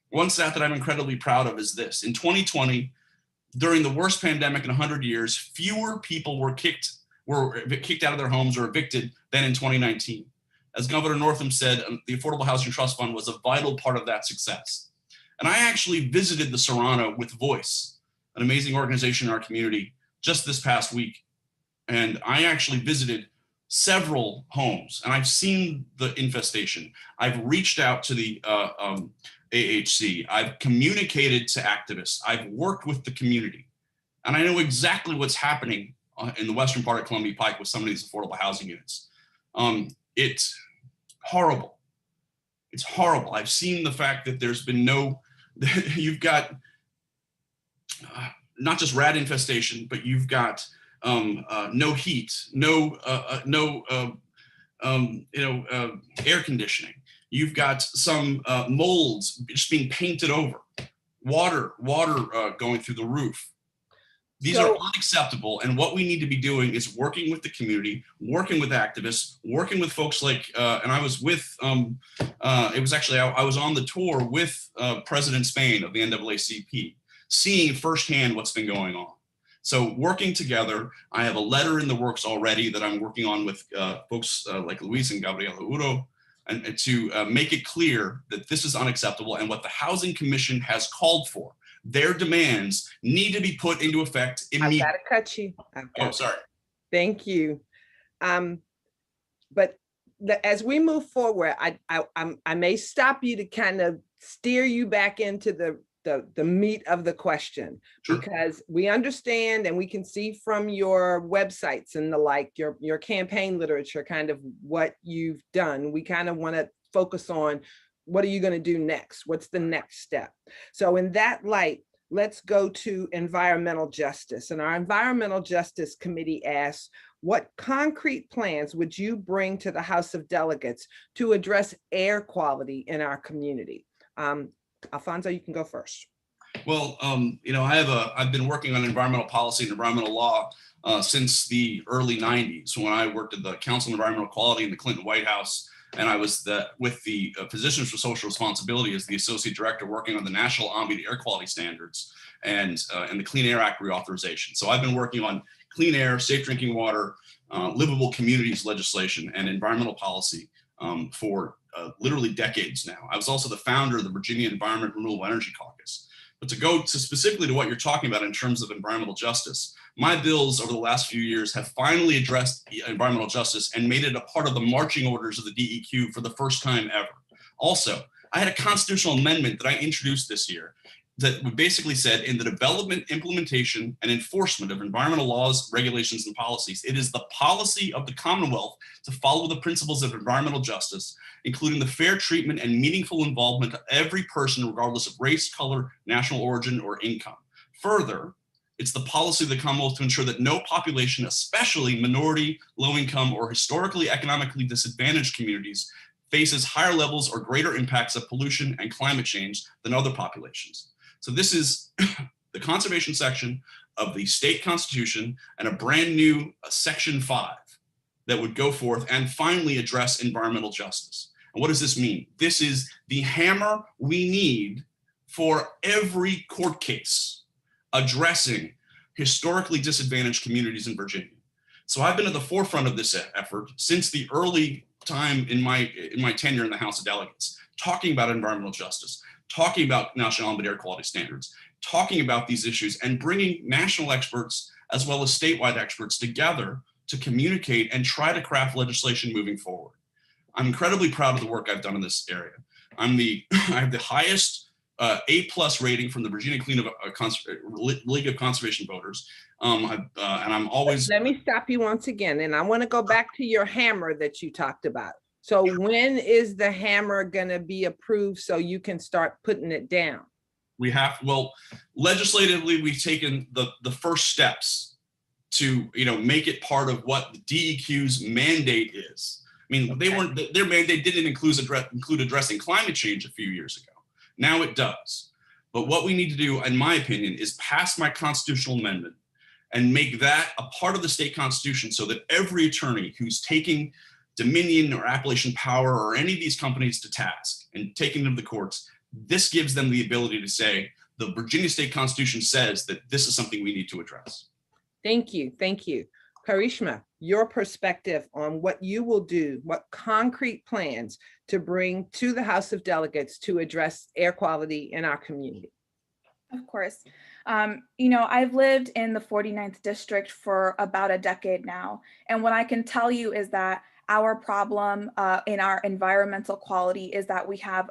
One stat that I'm incredibly proud of is this. In 2020, during the worst pandemic in 100 years, fewer people were kicked out of their homes or evicted than in 2019. As Governor Northam said, the Affordable Housing Trust Fund was a vital part of that success. And I actually visited the Serrano with Voice, an amazing organization in our community, just this past week. And I actually visited several homes and I've seen the infestation. I've reached out to the AHC. I've communicated to activists. I've worked with the community. And I know exactly what's happening in the western part of Columbia Pike with some of these affordable housing units. It's horrible. It's horrible. I've seen the fact that there's been you've got not just rat infestation, but you've got no heat, air conditioning. You've got some molds just being painted over, water going through the roof. These are unacceptable. And what we need to be doing is working with the community, working with activists, working with folks like, and I was with, I was on the tour with President Spain of the NAACP, seeing firsthand what's been going on. So working together, I have a letter in the works already that I'm working on with folks like Luis and Gabriela Uro, and to make it clear that this is unacceptable and what the Housing Commission has called for. Their demands need to be put into effect immediately. I've got to cut you. Sorry. Thank you. But as we move forward, I may stop you to kind of steer you back into the meat of the question. Sure. Because we understand and we can see from your websites and the like, your campaign literature, kind of what you've done. We kind of want to focus on what are you going to do next? What's the next step? So in that light, let's go to environmental justice. And our Environmental Justice Committee asks, what concrete plans would you bring to the House of Delegates to address air quality in our community? Alfonso, you can go first. Well, I've been working on environmental policy and environmental law since the early 90s when I worked at the Council on Environmental Quality in the Clinton White House. And I was with the Physicians for Social Responsibility as the associate director working on the National Ambient Air Quality Standards and the Clean Air Act reauthorization. So I've been working on clean air, safe drinking water, livable communities legislation, and environmental policy for literally decades now. I was also the founder of the Virginia Environment Renewable Energy Caucus. But to go specifically to what you're talking about in terms of environmental justice, my bills over the last few years have finally addressed environmental justice and made it a part of the marching orders of the DEQ for the first time ever. Also, I had a constitutional amendment that I introduced this year that we basically said in the development, implementation, and enforcement of environmental laws, regulations, and policies, it is the policy of the Commonwealth to follow the principles of environmental justice, including the fair treatment and meaningful involvement of every person, regardless of race, color, national origin, or income. Further, it's the policy of the Commonwealth to ensure that no population, especially minority, low-income, or historically economically disadvantaged communities, faces higher levels or greater impacts of pollution and climate change than other populations. So this is the conservation section of the state constitution and a brand new section 5 that would go forth and finally address environmental justice. And what does this mean? This is the hammer we need for every court case addressing historically disadvantaged communities in Virginia. So I've been at the forefront of this effort since the early time in my tenure in the House of Delegates, talking about environmental justice, talking about national ambient air quality standards, talking about these issues, and bringing national experts as well as statewide experts together to communicate and try to craft legislation moving forward. I'm incredibly proud of the work I've done in this area. I have the highest A+ rating from the Virginia League of Conservation Voters, and I'm always. Let me stop you once again, and I want to go back to your hammer that you talked about. So when is the hammer going to be approved so you can start putting it down? Legislatively, we've taken the first steps to, make it part of what the DEQ's mandate is. I mean, their mandate didn't include addressing climate change a few years ago. Now it does. But what we need to do, in my opinion, is pass my constitutional amendment and make that a part of the state constitution so that every attorney who's taking Dominion or Appalachian Power or any of these companies to task and taking them to the courts, this gives them the ability to say, the Virginia State Constitution says that this is something we need to address. Thank you. Thank you. Karishma, your perspective on what you will do, what concrete plans to bring to the House of Delegates to address air quality in our community. Of course. I've lived in the 49th district for about a decade now. And what I can tell you is that our problem in our environmental quality is that we have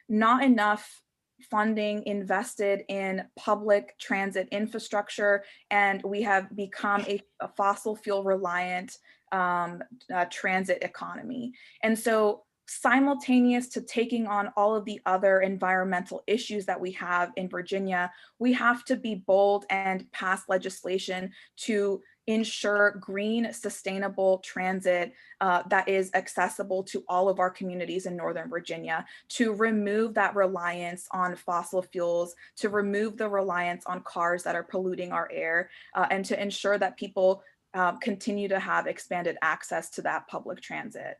not enough funding invested in public transit infrastructure, and we have become a fossil fuel reliant transit economy. And so simultaneous to taking on all of the other environmental issues that we have in Virginia, we have to be bold and pass legislation to ensure green, sustainable transit that is accessible to all of our communities in Northern Virginia, to remove that reliance on fossil fuels, to remove the reliance on cars that are polluting our air, and to ensure that people continue to have expanded access to that public transit.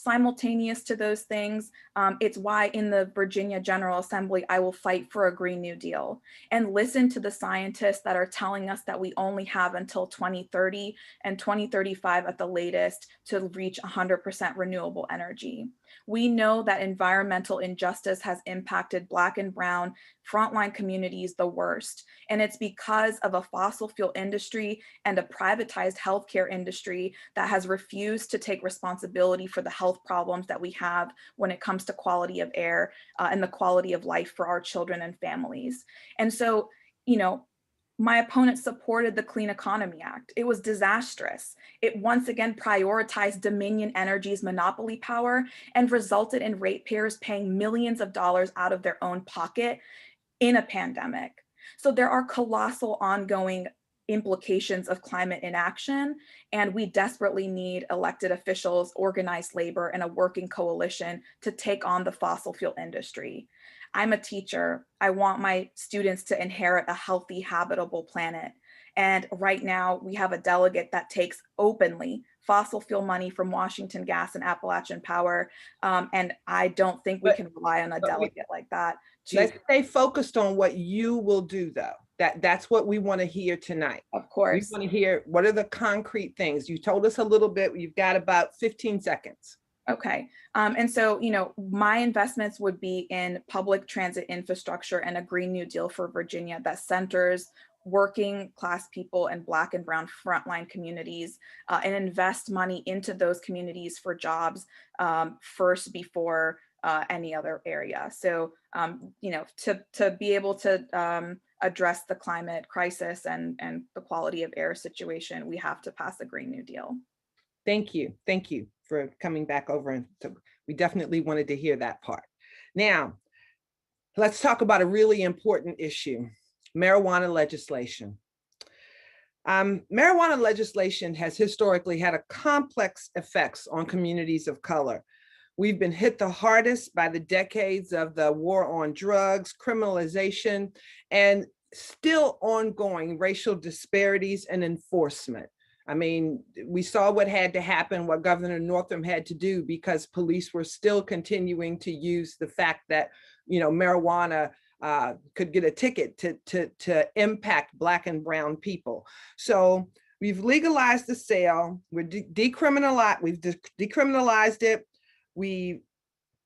Simultaneous to those things, it's why in the Virginia General Assembly, I will fight for a Green New Deal and listen to the scientists that are telling us that we only have until 2030 and 2035 at the latest to reach 100% renewable energy. We know that environmental injustice has impacted Black and Brown frontline communities the worst. And it's because of a fossil fuel industry and a privatized healthcare industry that has refused to take responsibility for the health problems that we have when it comes to quality of air and the quality of life for our children and families. And so, my opponent supported the Clean Economy Act. It was disastrous. It once again prioritized Dominion Energy's monopoly power and resulted in ratepayers paying millions of dollars out of their own pocket in a pandemic. So there are colossal ongoing implications of climate inaction, and we desperately need elected officials, organized labor, and a working coalition to take on the fossil fuel industry. I'm a teacher. I want my students to inherit a healthy, habitable planet. And right now we have a delegate that takes openly fossil fuel money from Washington Gas and Appalachian Power. And I don't think we can rely on a delegate like that. Let's stay focused on what you will do, though. That's what we want to hear tonight. Of course. We want to hear what are the concrete things. You told us a little bit. You've got about 15 seconds. Okay. And so, my investments would be in public transit infrastructure and a Green New Deal for Virginia that centers working class people and Black and Brown frontline communities and invest money into those communities for jobs first before any other area. So, you know, to be able to address the climate crisis and the quality of air situation, we have to pass a Green New Deal. Thank you. Thank you for coming back over. And we definitely wanted to hear that part. Now, let's talk about a really important issue, marijuana legislation. Marijuana legislation has historically had a complex effects on communities of color. We've been hit the hardest by the decades of the war on drugs, criminalization, and still ongoing racial disparities and enforcement. I mean, we saw what had to happen, what Governor Northam had to do because police were still continuing to use the fact that, you know, marijuana could get a ticket to impact Black and brown people. So we've legalized the sale, we've decriminalized it. We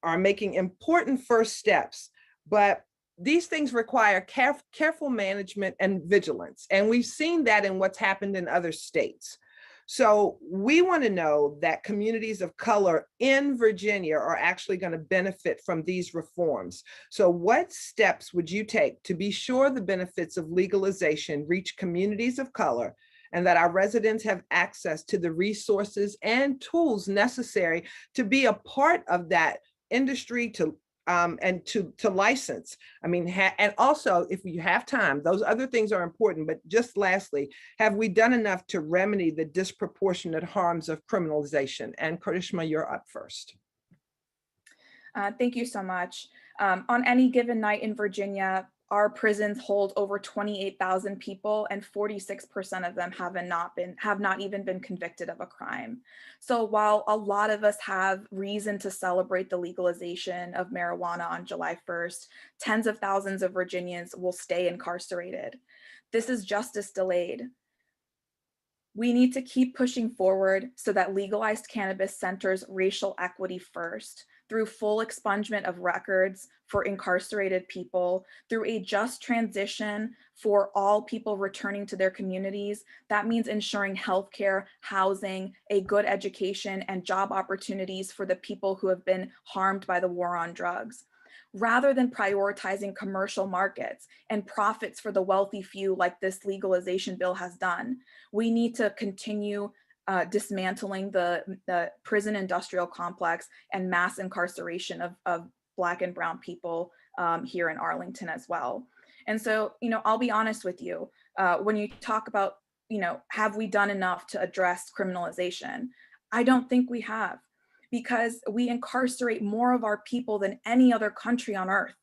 are making important first steps, but these things require careful management and vigilance. And we've seen that in what's happened in other states. So we want to know that communities of color in Virginia are actually going to benefit from these reforms. So what steps would you take to be sure the benefits of legalization reach communities of color and that our residents have access to the resources and tools necessary to be a part of that industry and to license? I mean, and also, if you have time, those other things are important, but just lastly, have we done enough to remedy the disproportionate harms of criminalization? And Karishma, you're up first. Thank you so much. On any given night in Virginia, our prisons hold over 28,000 people, and 46% of them have not even been convicted of a crime. So while a lot of us have reason to celebrate the legalization of marijuana on July 1st, tens of thousands of Virginians will stay incarcerated. This is justice delayed. We need to keep pushing forward so that legalized cannabis centers racial equity first, through full expungement of records for incarcerated people, through a just transition for all people returning to their communities. That means ensuring healthcare, housing, a good education, and job opportunities for the people who have been harmed by the war on drugs. Rather than prioritizing commercial markets and profits for the wealthy few like this legalization bill has done, we need to continue dismantling the prison industrial complex and mass incarceration of Black and brown people here in Arlington as well. And so, you know, I'll be honest with you, when you talk about, you know, have we done enough to address criminalization? I don't think we have, because we incarcerate more of our people than any other country on earth.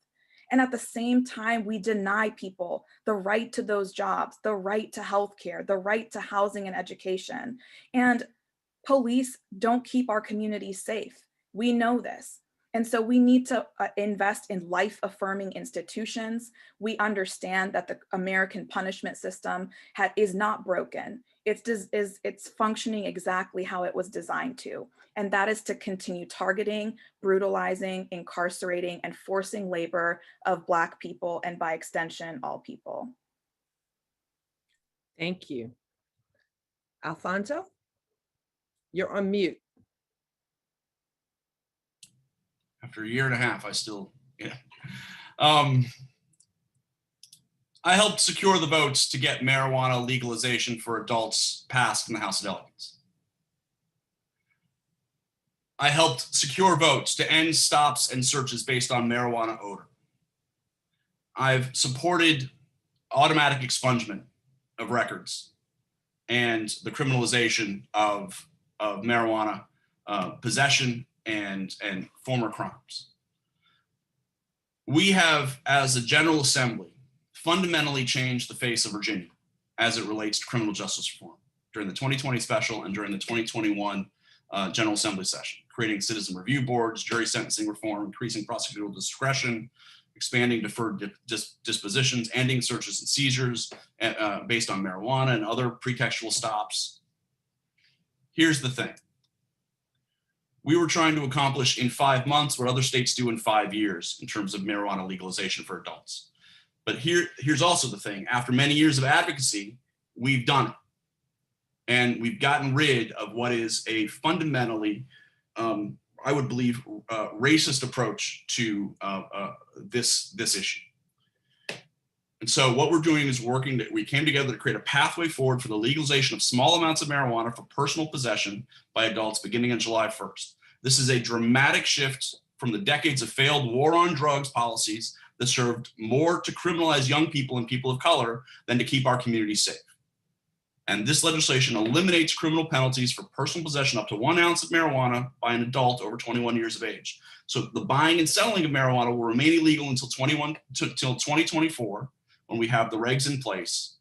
And at the same time, we deny people the right to those jobs, the right to healthcare, the right to housing and education. And police don't keep our communities safe. We know this. And so we need to invest in life-affirming institutions. We understand that the American punishment system is not broken. It's functioning exactly how it was designed to. And that is to continue targeting, brutalizing, incarcerating, and forcing labor of Black people, and by extension, all people. Thank you. Alfonso, you're on mute. After a year and a half, I still, yeah. I helped secure the votes to get marijuana legalization for adults passed in the House of Delegates. I helped secure votes to end stops and searches based on marijuana odor. I've supported automatic expungement of records and the criminalization of marijuana possession and former crimes. We have, as a General Assembly, fundamentally changed the face of Virginia as it relates to criminal justice reform during the 2020 special and during the 2021 General Assembly session, creating citizen review boards, jury sentencing reform, increasing prosecutorial discretion, expanding deferred dispositions, ending searches and seizures based on marijuana and other pretextual stops. Here's the thing. We were trying to accomplish in 5 months what other states do in 5 years in terms of marijuana legalization for adults. But here's also the thing. After many years of advocacy, we've done it. And we've gotten rid of what is a fundamentally I would believe, racist approach to this issue. And so what we're doing is we came together to create a pathway forward for the legalization of small amounts of marijuana for personal possession by adults beginning on July 1st. This is a dramatic shift from the decades of failed war on drugs policies that served more to criminalize young people and people of color than to keep our communities safe. And this legislation eliminates criminal penalties for personal possession up to 1 ounce of marijuana by an adult over 21 years of age. So the buying and selling of marijuana will remain illegal until 2024, when we have the regs in place.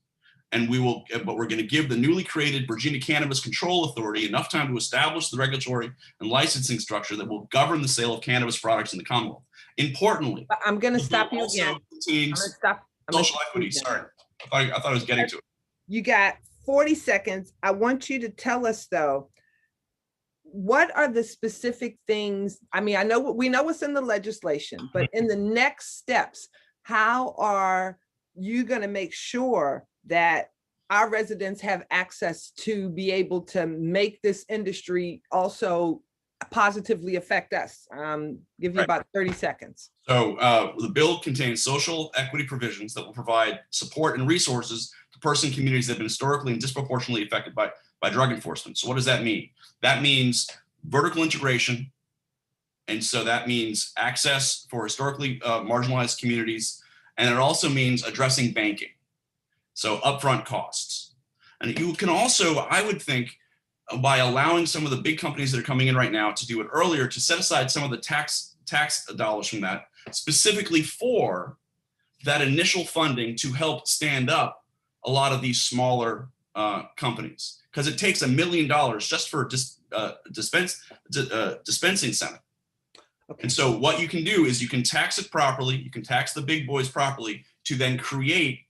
And but we're going to give the newly created Virginia Cannabis Control Authority enough time to establish the regulatory and licensing structure that will govern the sale of cannabis products in the Commonwealth. Importantly, I'm going to stop you again. Social equity. Sorry, I thought I was getting to it. You got 40 seconds. I want you to tell us though, what are the specific things? I mean, we know what's in the legislation, but in the next steps, how are you going to make sure that our residents have access to be able to make this industry also positively affect us? Give you about 30 seconds. So the bill contains social equity provisions that will provide support and resources to person communities that have been historically and disproportionately affected by drug enforcement. So what does that mean? That means vertical integration. And so that means access for historically marginalized communities. And it also means addressing banking. So upfront costs. And you can also, I would think, by allowing some of the big companies that are coming in right now to do it earlier, to set aside some of the tax dollars from that, specifically for that initial funding to help stand up a lot of these smaller companies. Because it takes $1 million just for dispensing center. Okay. And so what you can do is you can tax it properly, you can tax the big boys properly to then create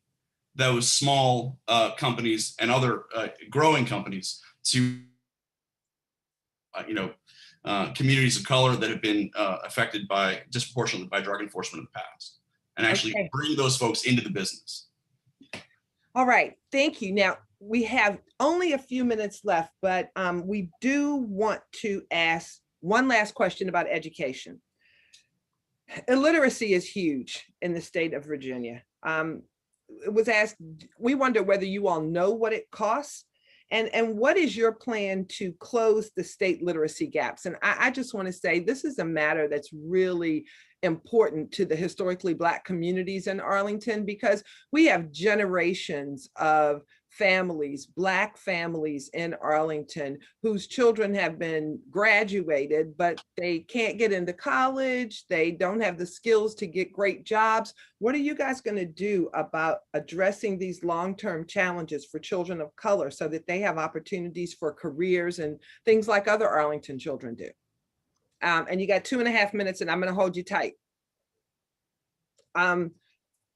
those small companies and other growing companies to, communities of color that have been affected disproportionately by drug enforcement in the past, and actually bring those folks into the business. All right, thank you. Now, we have only a few minutes left, but we do want to ask one last question about education. Illiteracy is huge in the state of Virginia. It was asked, we wonder whether you all know what it costs and what is your plan to close the state literacy gaps? And I just want to say this is a matter that's really important to the historically Black communities in Arlington, because we have generations of families, Black families in Arlington whose children have been graduated, but they can't get into college. They don't have the skills to get great jobs. What are you guys going to do about addressing these long-term challenges for children of color so that they have opportunities for careers and things like other Arlington children do? And you got 2.5 minutes, and I'm going to hold you tight.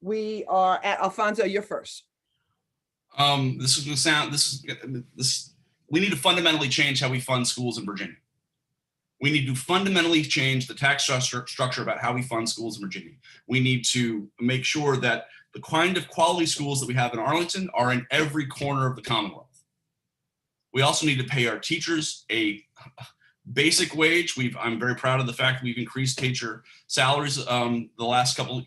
We are at Alfonso, you're first. This is going to sound, we need to fundamentally change how we fund schools in Virginia. We need to fundamentally change the tax structure about how we fund schools in Virginia. We need to make sure that the kind of quality schools that we have in Arlington are in every corner of the Commonwealth. We also need to pay our teachers a basic wage. I'm very proud of the fact that we've increased teacher salaries the last couple,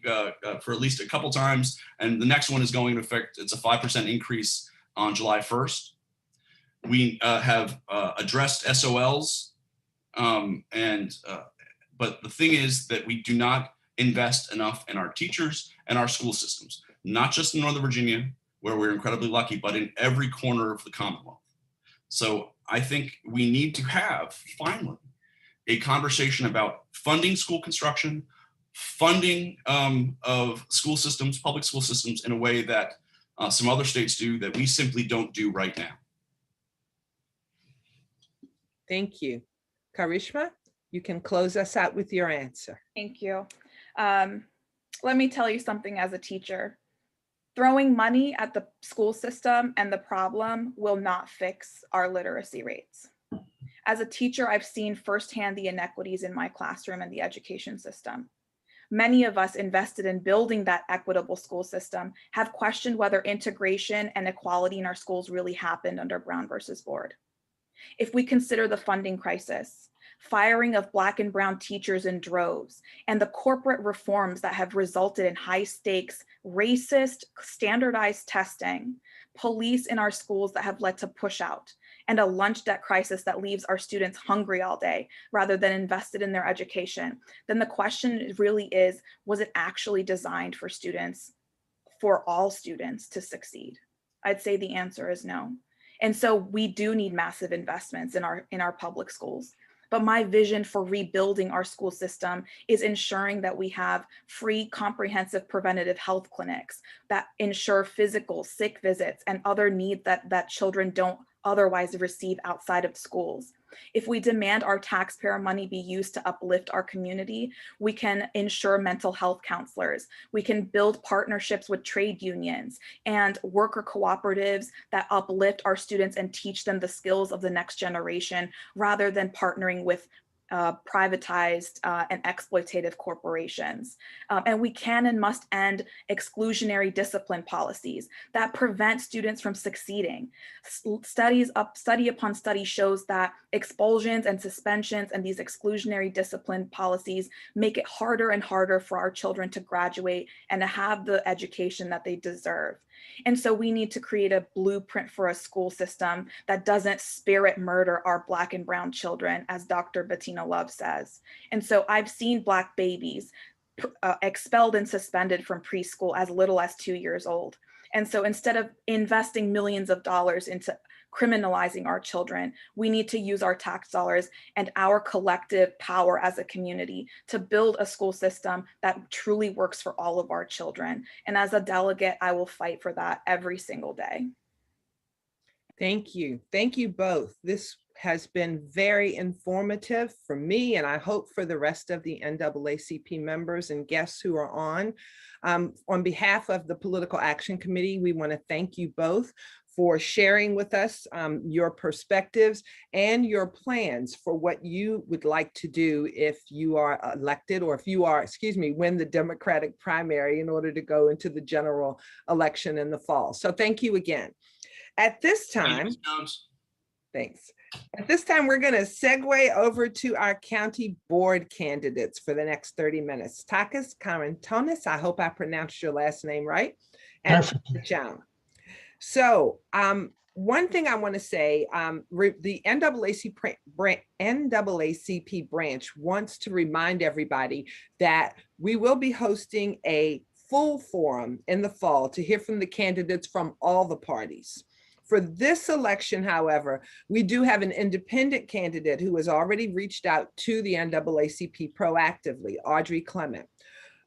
for at least a couple times. And the next one is going to affect, it's a 5% increase on July 1st. We have addressed SOLs. But the thing is that we do not invest enough in our teachers and our school systems, not just in Northern Virginia, where we're incredibly lucky, but in every corner of the Commonwealth. So I think we need to have, finally, a conversation about funding school construction, funding of school systems, public school systems, in a way that some other states do that we simply don't do right now. Thank you. Karishma, you can close us out with your answer. Thank you. Let me tell you something as a teacher. Throwing money at the school system and the problem will not fix our literacy rates. As a teacher, I've seen firsthand the inequities in my classroom and the education system. Many of us invested in building that equitable school system have questioned whether integration and equality in our schools really happened under Brown versus Board. If we consider the funding crisis, firing of Black and brown teachers in droves, and the corporate reforms that have resulted in high stakes, racist, standardized testing, police in our schools that have led to push out, and a lunch debt crisis that leaves our students hungry all day rather than invested in their education, then the question really is, was it actually designed for students, for all students to succeed? I'd say the answer is no. And so we do need massive investments in our public schools. But my vision for rebuilding our school system is ensuring that we have free, comprehensive preventative health clinics that ensure physical, sick visits and other needs that children don't otherwise receive outside of schools. If we demand our taxpayer money be used to uplift our community, we can ensure mental health counselors. We can build partnerships with trade unions and worker cooperatives that uplift our students and teach them the skills of the next generation, rather than partnering with privatized and exploitative corporations. And we can and must end exclusionary discipline policies that prevent students from succeeding. Study upon study shows that expulsions and suspensions and these exclusionary discipline policies make it harder and harder for our children to graduate and to have the education that they deserve. And so we need to create a blueprint for a school system that doesn't spirit murder our Black and brown children, as Dr. Bettina Love says. And so I've seen Black babies expelled and suspended from preschool as little as 2 years old. And so instead of investing millions of dollars into criminalizing our children, we need to use our tax dollars and our collective power as a community to build a school system that truly works for all of our children. And as a delegate, I will fight for that every single day. Thank you. Thank you both. This has been very informative for me, and I hope for the rest of the NAACP members and guests who are on. On behalf of the Political Action Committee, we want to thank you both for sharing with us your perspectives and your plans for what you would like to do if you are elected, or if you are, win the Democratic primary in order to go into the general election in the fall. So thank you again. At this time, thanks. At this time, we're going to segue over to our county board candidates for the next 30 minutes. Takis Karantonis, I hope I pronounced your last name right. And John. So one thing I want to say, the NAACP branch wants to remind everybody that we will be hosting a full forum in the fall to hear from the candidates from all the parties. For this election, however, we do have an independent candidate who has already reached out to the NAACP proactively, Audrey Clement.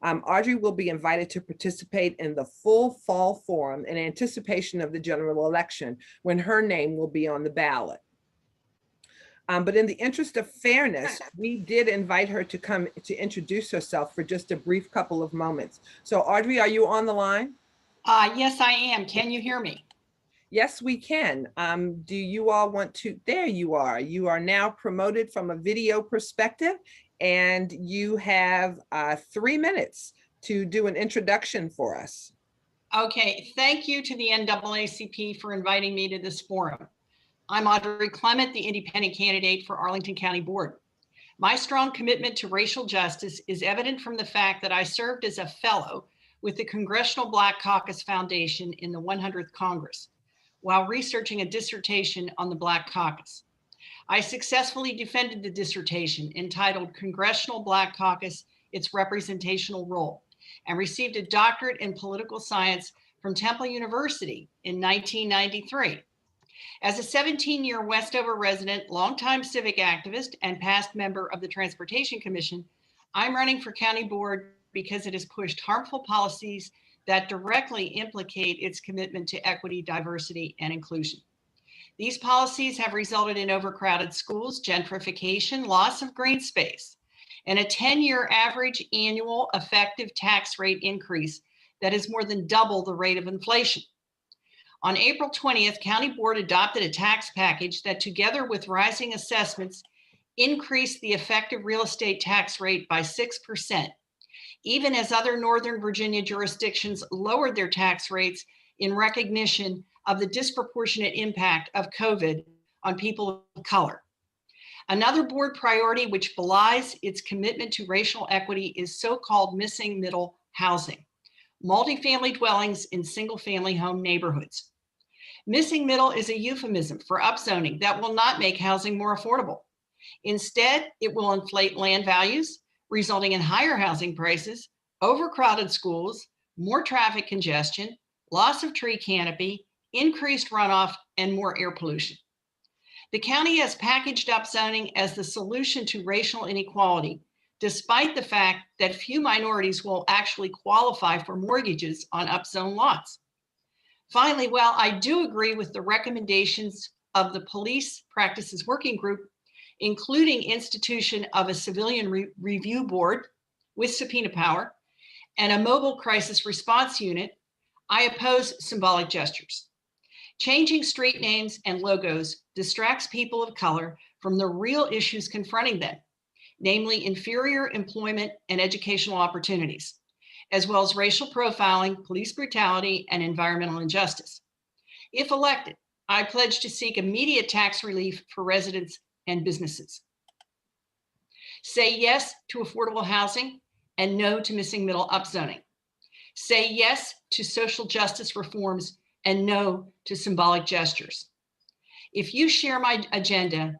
Audrey will be invited to participate in the full fall forum in anticipation of the general election, when her name will be on the ballot. But in the interest of fairness, we did invite her to come to introduce herself for just a brief couple of moments. So Audrey, are you on the line? Yes, I am. Can you hear me? Yes, we can. Do you all want to? There you are. You are now promoted from a video perspective, and you have 3 minutes to do an introduction for us. Okay, thank you to the NAACP for inviting me to this forum. I'm Audrey Clement, the independent candidate for Arlington County Board. My strong commitment to racial justice is evident from the fact that I served as a fellow with the Congressional Black Caucus Foundation in the 100th Congress, while researching a dissertation on the Black Caucus. I successfully defended the dissertation entitled Congressional Black Caucus, Its Representational Role, and received a doctorate in political science from Temple University in 1993. As a 17-year Westover resident, longtime civic activist, and past member of the Transportation Commission, I'm running for county board because it has pushed harmful policies that directly implicate its commitment to equity, diversity, and inclusion. These policies have resulted in overcrowded schools, gentrification, loss of green space, and a 10-year average annual effective tax rate increase that is more than double the rate of inflation. On April 20th, County Board adopted a tax package that, together with rising assessments, increased the effective real estate tax rate by 6%. Even as other Northern Virginia jurisdictions lowered their tax rates in recognition of the disproportionate impact of COVID on people of color. Another board priority which belies its commitment to racial equity is so-called missing middle housing, multifamily dwellings in single-family home neighborhoods. Missing middle is a euphemism for upzoning that will not make housing more affordable. Instead, it will inflate land values, resulting in higher housing prices, overcrowded schools, more traffic congestion, loss of tree canopy, increased runoff, and more air pollution. The county has packaged upzoning as the solution to racial inequality, despite the fact that few minorities will actually qualify for mortgages on upzoned lots. Finally, while I do agree with the recommendations of the Police Practices Working Group, including institution of a civilian review board with subpoena power and a mobile crisis response unit, I oppose symbolic gestures. Changing street names and logos distracts people of color from the real issues confronting them, namely inferior employment and educational opportunities, as well as racial profiling, police brutality, and environmental injustice. If elected, I pledge to seek immediate tax relief for residents and businesses. Say yes to affordable housing and no to missing middle upzoning. Say yes to social justice reforms and no to symbolic gestures. If you share my agenda,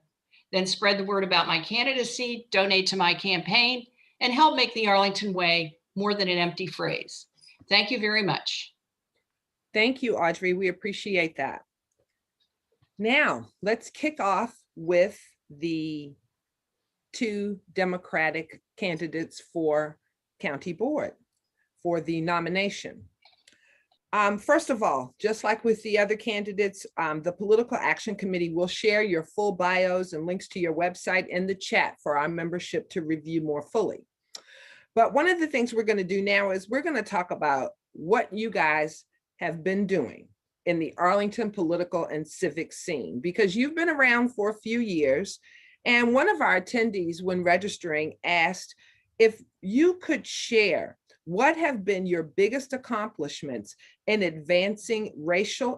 then spread the word about my candidacy, donate to my campaign, and help make the Arlington Way more than an empty phrase. Thank you very much. Thank you, Audrey. We appreciate that. Now, let's kick off with the two Democratic candidates for county board for the nomination. First of all, just like with the other candidates, the Political Action Committee will share your full bios and links to your website in the chat for our membership to review more fully. But one of the things we're going to do now is we're going to talk about what you guys have been doing in the Arlington political and civic scene, because you've been around for a few years. And one of our attendees, when registering, asked if you could share what have been your biggest accomplishments in advancing racial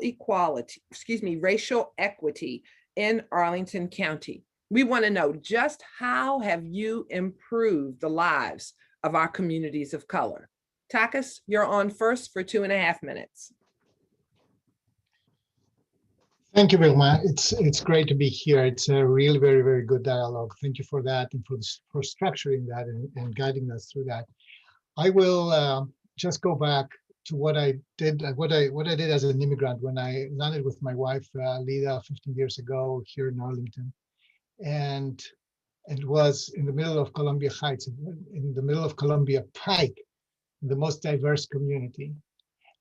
equity in Arlington County. We want to know just how have you improved the lives of our communities of color. Takis, you're on first for 2.5 minutes. Thank you, Vilma. It's great to be here. It's a really very, very good dialogue. Thank you for that and for structuring that and guiding us through that. I will just go back to what I did as an immigrant when I landed with my wife, Lida, 15 years ago here in Arlington. And it was in the middle of Columbia Heights, in the middle of Columbia Pike, the most diverse community.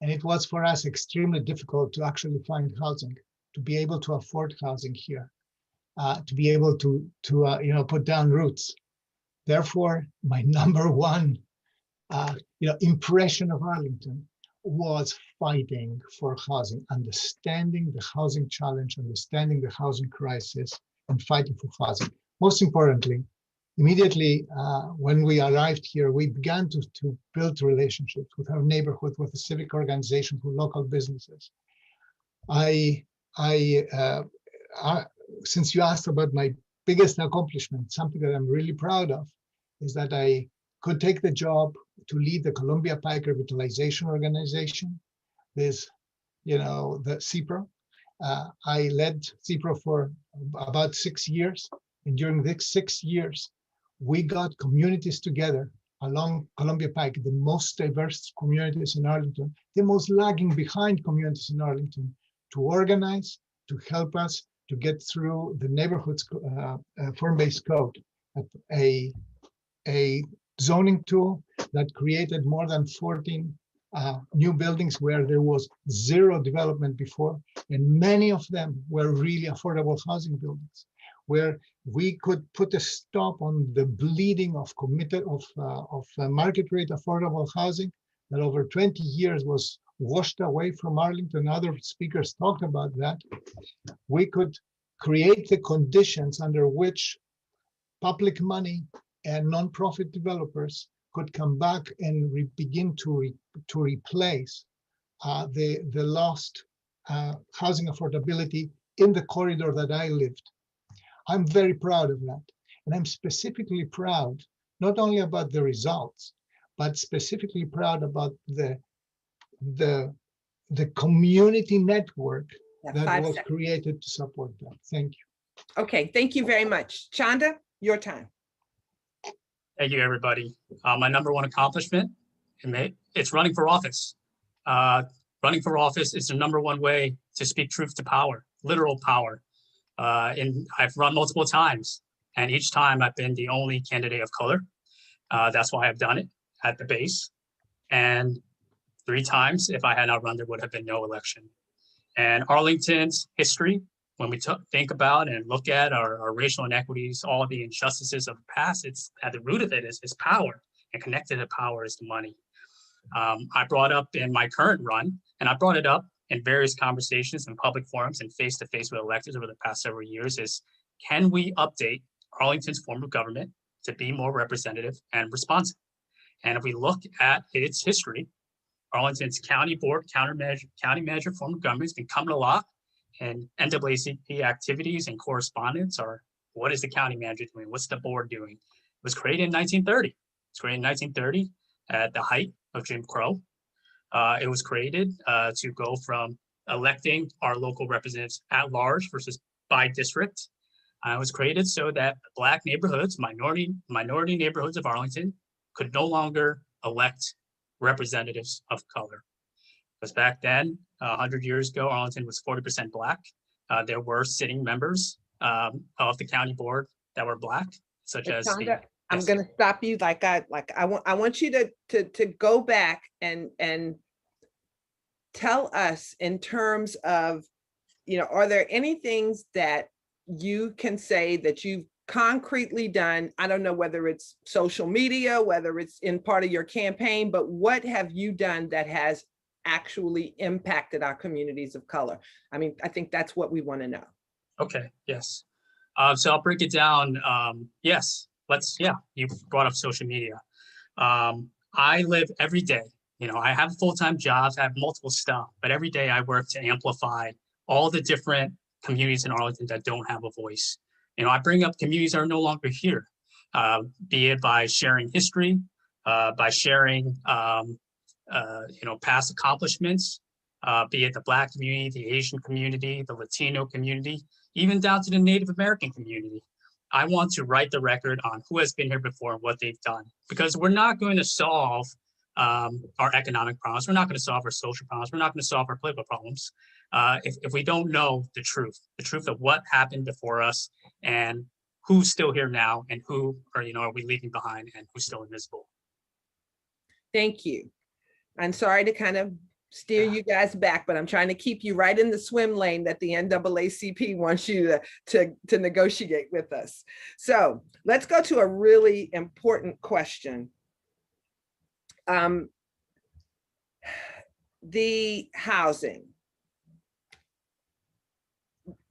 And it was for us extremely difficult to actually find housing, to be able to afford housing here, to be able to put down roots. Therefore, my number one impression of Arlington was fighting for housing, understanding the housing challenge, understanding the housing crisis, and fighting for housing. Most importantly, immediately when we arrived here, we began to build relationships with our neighborhood, with the civic organizations, with local businesses. Since you asked about my biggest accomplishment, something that I'm really proud of is that I could take the job to lead the Columbia Pike Revitalization Organization, the CPRO. I led CPRO for about 6 years. And during these 6 years, we got communities together along Columbia Pike, the most diverse communities in Arlington, the most lagging behind communities in Arlington, to organize, to help us to get through the neighborhood's form-based code, a zoning tool that created more than 14 new buildings where there was zero development before, and many of them were really affordable housing buildings, where we could put a stop on the bleeding of market rate affordable housing that over 20 years was washed away from Arlington. Other speakers talked about that. We could create the conditions under which public money and nonprofit developers could come back and begin to replace the lost housing affordability in the corridor that I lived. I'm very proud of that. And I'm specifically proud, not only about the results, but specifically proud about the community network that was created to support that. Thank you. Okay, thank you very much. Chanda, your time. Thank you, everybody. My number one accomplishment, it's running for office. Running for office is the number one way to speak truth to power, literal power. And I've run multiple times, and each time I've been the only candidate of color. That's why I've done it at the base. And 3 times, if I had not run, there would have been no election. And Arlington's history, when we think about and look at our racial inequities, all the injustices of the past, it's at the root of it is power, and connected to power is the money. I brought up in my current run, and I brought it up in various conversations and public forums and face-to-face with electors over the past several years, is can we update Arlington's form of government to be more representative and responsive? And if we look at its history, Arlington's county board, county manager form of government has been coming a lot, and NAACP activities and correspondence are, what is the county manager doing? What's the board doing? It was created in 1930. It was created in 1930 at the height of Jim Crow. It was created to go from electing our local representatives at large versus by district. It was created so that Black neighborhoods, minority neighborhoods of Arlington could no longer elect representatives of color. Because back then, 100 years ago, Arlington was 40% Black. There were sitting members of the county board that were Black, such as the. I'm going to stop you. I want you to go back and tell us in terms of, are there any things that you can say that you've concretely done? I don't know whether it's social media, whether it's in part of your campaign, but what have you done that has actually impacted our communities of color? I mean, I think that's what we want to know. Okay, yes. So I'll break it down. Yes, you brought up social media. I live every day. I have full-time jobs, I have multiple stuff, but every day I work to amplify all the different communities in Arlington that don't have a voice. I bring up communities that are no longer here, be it by sharing history, by sharing, past accomplishments, be it the Black community, the Asian community, the Latino community, even down to the Native American community. I want to write the record on who has been here before and what they've done, because we're not going to solve our economic problems. We're not going to solve our social problems. We're not going to solve our political problems if we don't know the truth of what happened before us and who's still here now and who are we leaving behind and who's still invisible. Thank you. I'm sorry to kind of steer you guys back, but I'm trying to keep you right in the swim lane that the NAACP wants you to negotiate with us. So let's go to a really important question. The housing.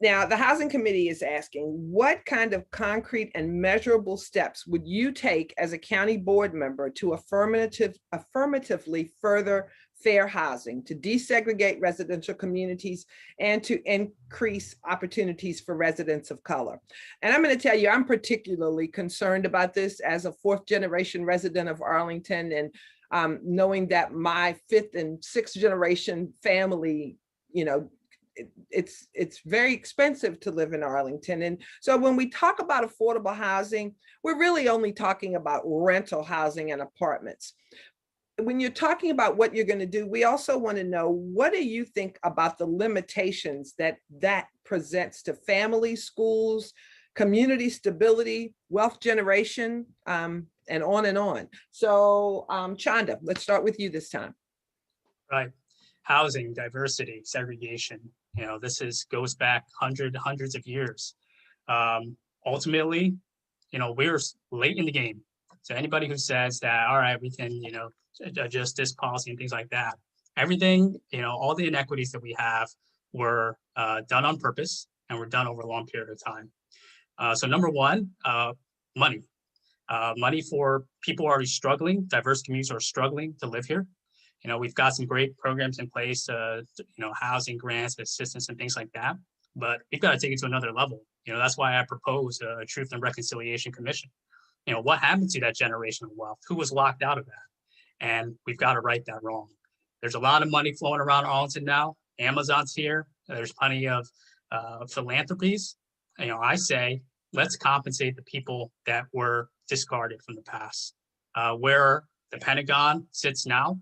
Now, the Housing Committee is asking, what kind of concrete and measurable steps would you take as a county board member to affirmatively further fair housing, to desegregate residential communities, and to increase opportunities for residents of color? And I'm going to tell you, I'm particularly concerned about this as a 4th-generation resident of Arlington, and knowing that my 5th and 6th generation family, it's very expensive to live in Arlington. And so when we talk about affordable housing, we're really only talking about rental housing and apartments. When you're talking about what you're going to do, we also want to know, what do you think about the limitations that presents to families, schools, community stability, wealth generation, and on and on. So Chanda, let's start with you this time. Right. Housing, diversity, segregation. This goes back hundreds of years. Ultimately, we're late in the game. So anybody who says that, all right, we can, adjust this policy and things like that, everything, all the inequities that we have were done on purpose and were done over a long period of time. So number one, money. Money for people already struggling, diverse communities are struggling to live here. We've got some great programs in place, housing grants, assistance, and things like that. but we've got to take it to another level. You know, that's why I propose a Truth and Reconciliation Commission. You know, what happened to that generational wealth? Who was locked out of that? And we've got to right that wrong. There's a lot of money flowing around Arlington now. Amazon's here. There's plenty of philanthropies. You know, I say, let's compensate the people that were discarded from the past. Where the Pentagon sits now,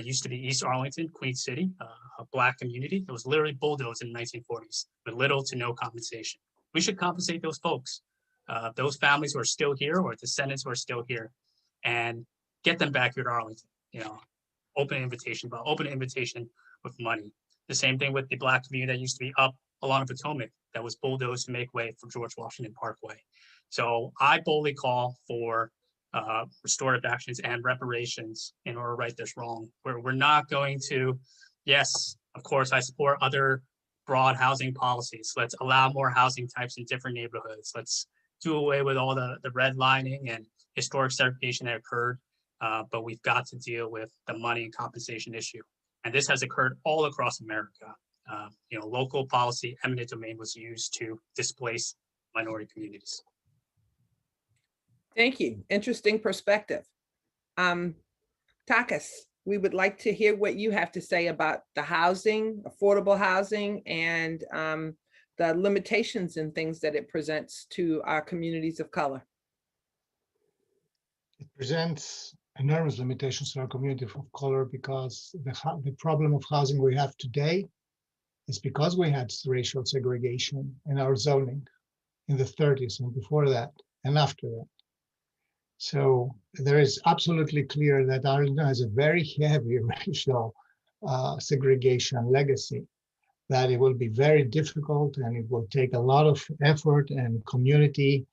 used to be East Arlington, Queen City, a Black community. It was literally bulldozed in the 1940s with little to no compensation. We should compensate those folks, those families who are still here or descendants who are still here, and get them back here to Arlington. You know, open invitation with money. The same thing with the Black community that used to be up along the Potomac that was bulldozed to make way for George Washington Parkway. So I boldly call for restorative actions and reparations in order to right this wrong. We're not going to, yes, of course, I support other broad housing policies. Let's allow more housing types in different neighborhoods. Let's do away with all the redlining and historic segregation that occurred. But we've got to deal with the money and compensation issue. And this has occurred all across America. You know, local policy, eminent domain was used to displace minority communities. Thank you. Interesting perspective. Takas, we would like to hear what you have to say about the housing, affordable housing, and the limitations and things that it presents to our communities of color. It presents enormous limitations to our community of color because the problem of housing we have today is because we had racial segregation in our zoning in the 30s and before that and after that. So there is absolutely clear that Arlington has a very heavy racial segregation legacy, that it will be very difficult and it will take a lot of effort and community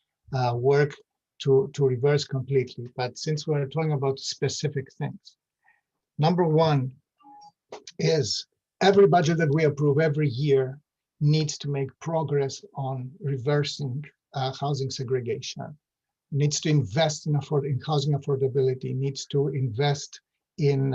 work to reverse completely. But since we're talking about specific things, number one is every budget that we approve every year needs to make progress on reversing housing segregation, needs to invest in housing affordability, needs to invest in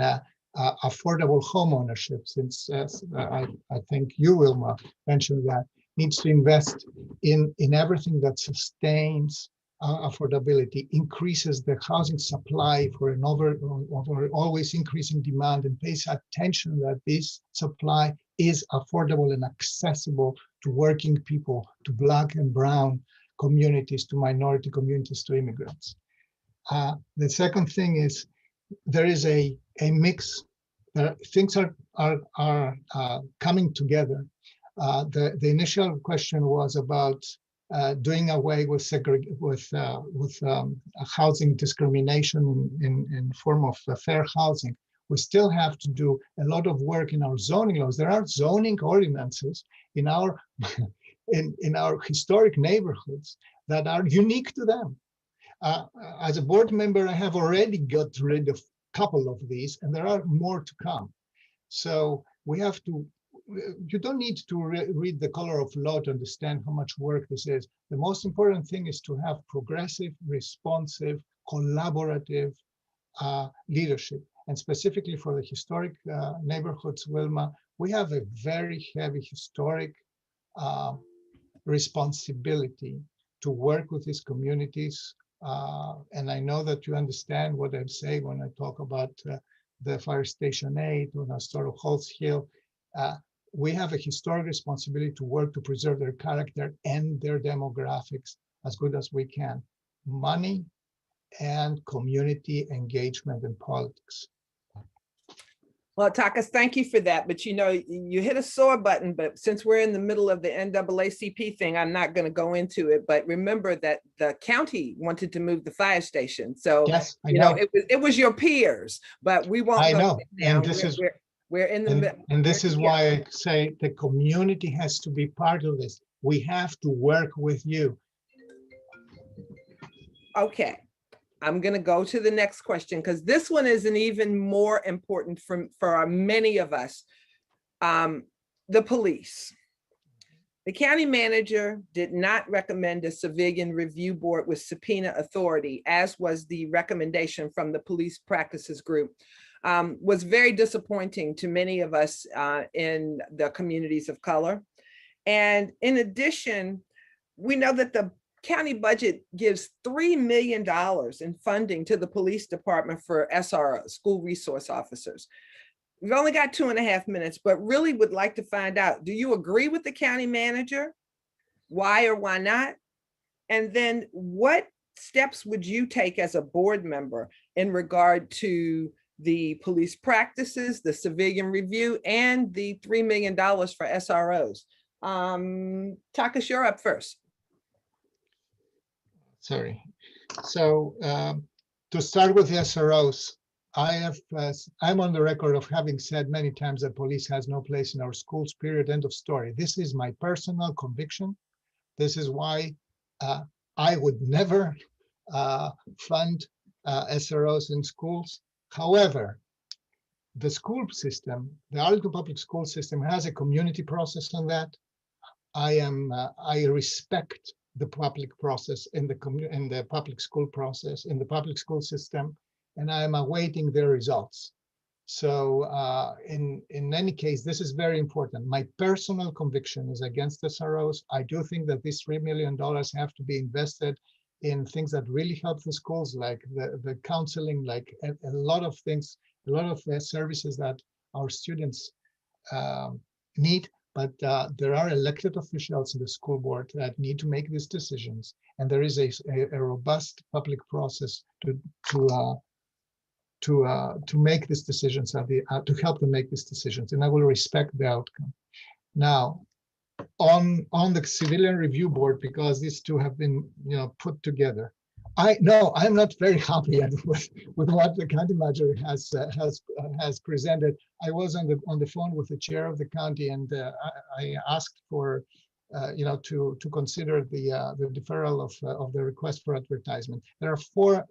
affordable home ownership, since I think you, Wilma, mentioned that, needs to invest in everything that sustains affordability, increases the housing supply for an always increasing demand, and pays attention that this supply is affordable and accessible to working people, to Black and brown communities, to minority communities, to immigrants. The second thing is there is a mix. Things are coming together. The initial question was about doing away with housing discrimination in form of fair housing. We still have to do a lot of work in our zoning laws. There are zoning ordinances in our in our historic neighborhoods that are unique to them. As a board member, I have already got rid of a couple of these, and there are more to come. So we have to, you don't need to read The Color of Law to understand how much work this is. The most important thing is to have progressive, responsive, collaborative leadership. And specifically for the historic neighborhoods, Wilma, we have a very heavy historic responsibility to work with these communities. And I know that you understand what I'm saying when I talk about the Fire Station 8 or Astoria Halls Hill. We have a historic responsibility to work to preserve their character and their demographics as good as we can. Money and community engagement in politics. Well, Takas, thank you for that. But you know, you hit a sore button, but since we're in the middle of the NAACP thing, I'm not going to go into it. But remember that the county wanted to move the fire station. So yes, you know, it was your peers, but we won't. I know. And this is we're in the middle. And this is why I say the community has to be part of this. We have to work with you. Okay. I'm going to go to the next question because this one is an even more important for many of us. The police. The county manager did not recommend a civilian review board with subpoena authority, as was the recommendation from the police practices group. Was very disappointing to many of us in the communities of color. And in addition, we know that the county budget gives $3 million in funding to the police department for SRO, school resource officers. We've only got 2.5 minutes, but really would like to find out, do you agree with the county manager? Why or why not? And then what steps would you take as a board member in regard to the police practices, the civilian review, and the $3 million for SROs? Takas, you're up first. Sorry. So to start with the SROs, I'm on the record of having said many times that police has no place in our schools, period, end of story. This is my personal conviction. This is why I would never fund SROs in schools. However, the school system, the Arlington Public School System, has a community process on that. I respect the public process in the public school process, in the public school system, and I am awaiting their results. So in any case, this is very important. My personal conviction is against SROs. I do think that these $3 million have to be invested in things that really help the schools, like the counseling, like a lot of things, a lot of services that our students need. But there are elected officials in the school board that need to make these decisions, and there is a robust public process to make these decisions, to help them make these decisions, and I will respect the outcome. Now, on the civilian review board, because these two have been put together, I'm not very happy with what the county manager has presented. I was on the phone with the chair of the county, and I asked for to consider the deferral of the request for advertisement. There are four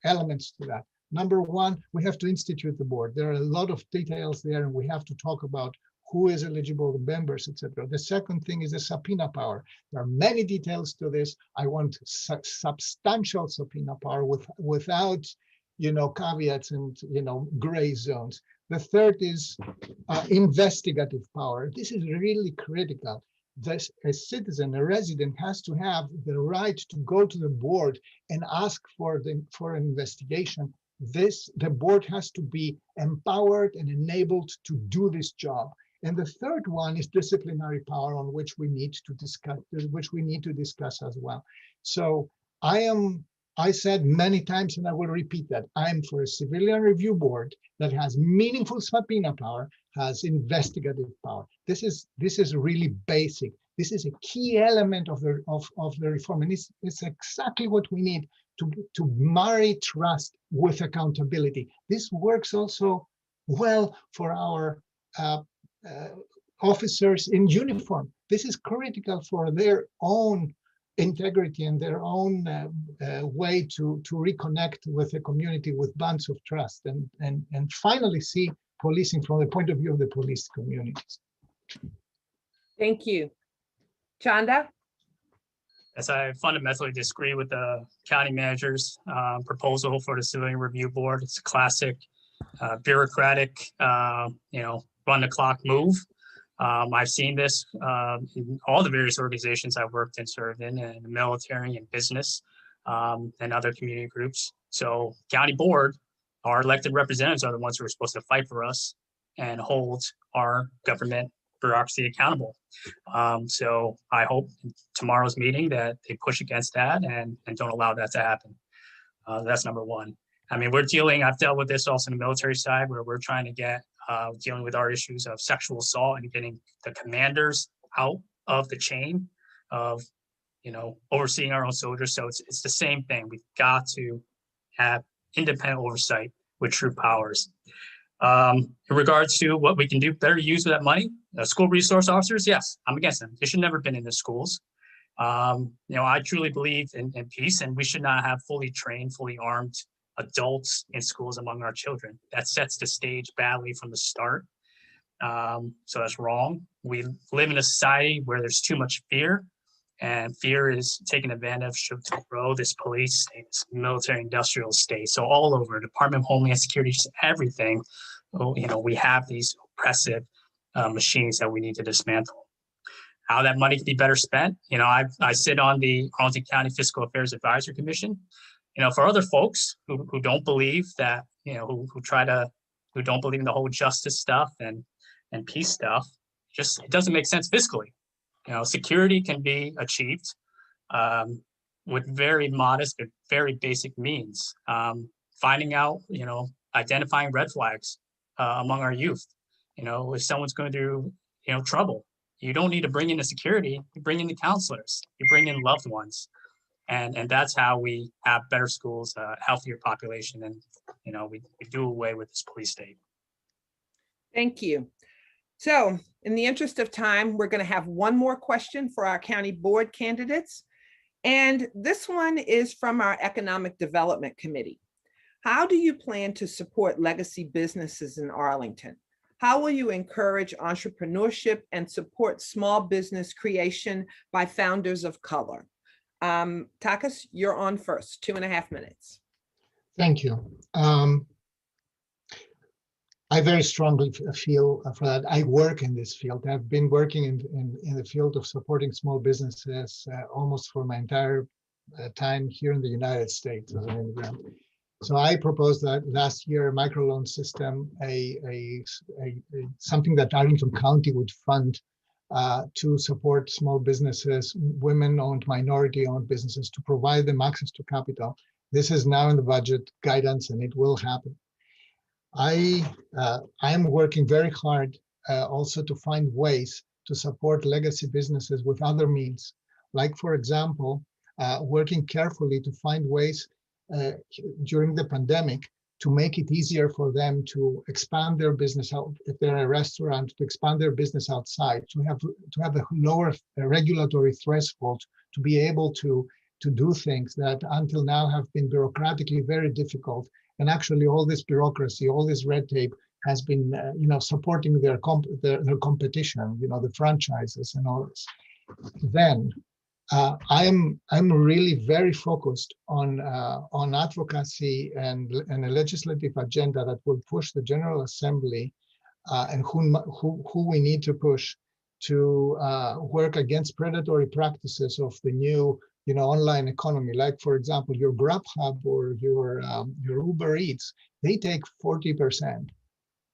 elements to that. Number one, we have to institute the board. There are a lot of details there, and we have to talk about who is eligible, the members, etc. The second thing is the subpoena power. There are many details to this. I want substantial subpoena power without, caveats and, gray zones. The third is investigative power. This is really critical. A citizen, a resident, has to have the right to go to the board and ask for an investigation. The board has to be empowered and enabled to do this job. And the third one is disciplinary power, on which we need to discuss as well. So I said many times, and I will repeat that, I'm for a civilian review board that has meaningful subpoena power, has investigative power. This is really basic. This is a key element of the reform, and it's exactly what we need to marry trust with accountability. This works also well for our officers in uniform. This is critical for their own integrity and their own way to reconnect with the community with bonds of trust, and finally see policing from the point of view of the police communities. Thank you. Chanda? As I fundamentally disagree with the county manager's proposal for the civilian review board. It's a classic bureaucratic, run the clock move. I've seen this in all the various organizations I've worked and served in the military and business and other community groups. So county board, our elected representatives are the ones who are supposed to fight for us and hold our government bureaucracy accountable. So I hope in tomorrow's meeting that they push against that and don't allow that to happen. That's number one. I mean, I've dealt with this also in the military side, where we're trying to get dealing with our issues of sexual assault and getting the commanders out of the chain of, overseeing our own soldiers. So it's the same thing. We've got to have independent oversight with true powers. In regards to what we can do better to use with that money, school resource officers, yes, I'm against them. They should never have been in the schools. I truly believe in peace, and we should not have fully trained, fully armed adults in schools among our children. That sets the stage badly from the start. So that's wrong. We live in a society where there's too much fear, and fear is taken advantage of to grow this police state, this military industrial state. So all over, Department of Homeland Security, just everything, we have these oppressive machines that we need to dismantle. how that money can be better spent. I sit on the Arlington County Fiscal Affairs Advisory Commission. For other folks who don't believe that, who don't believe in the whole justice stuff and peace stuff, it doesn't make sense fiscally. Security can be achieved with very modest but very basic means. Finding out, identifying red flags among our youth. If someone's going through, trouble, you don't need to bring in the security, you bring in the counselors, you bring in loved ones. And that's how we have better schools, healthier population, and, we do away with this police state. Thank you. So in the interest of time, we're going to have one more question for our county board candidates. And this one is from our Economic Development Committee. How do you plan to support legacy businesses in Arlington? How will you encourage entrepreneurship and support small business creation by founders of color? Takas, you're on first, 2.5 minutes. Thank you. I very strongly feel for that. I work in this field. I've been working in the field of supporting small businesses almost for my entire time here in the United States as an immigrant. So I proposed that last year, a microloan system, something that Arlington County would fund to support small businesses, women-owned, minority-owned businesses, to provide them access to capital. This is now in the budget guidance, and it will happen. I am working very hard also to find ways to support legacy businesses with other means, like, for example, working carefully to find ways during the pandemic to make it easier for them to expand their business out. If they're a restaurant, to expand their business outside, to have a lower regulatory threshold, to be able to do things that until now have been bureaucratically very difficult. And actually, all this bureaucracy, all this red tape has been, supporting their competition, the franchises and all this. Then I'm really very focused on advocacy and a legislative agenda that will push the General Assembly and who we need to push to work against predatory practices of the new online economy. Like, for example, your Grubhub or your Uber Eats, they take 40%,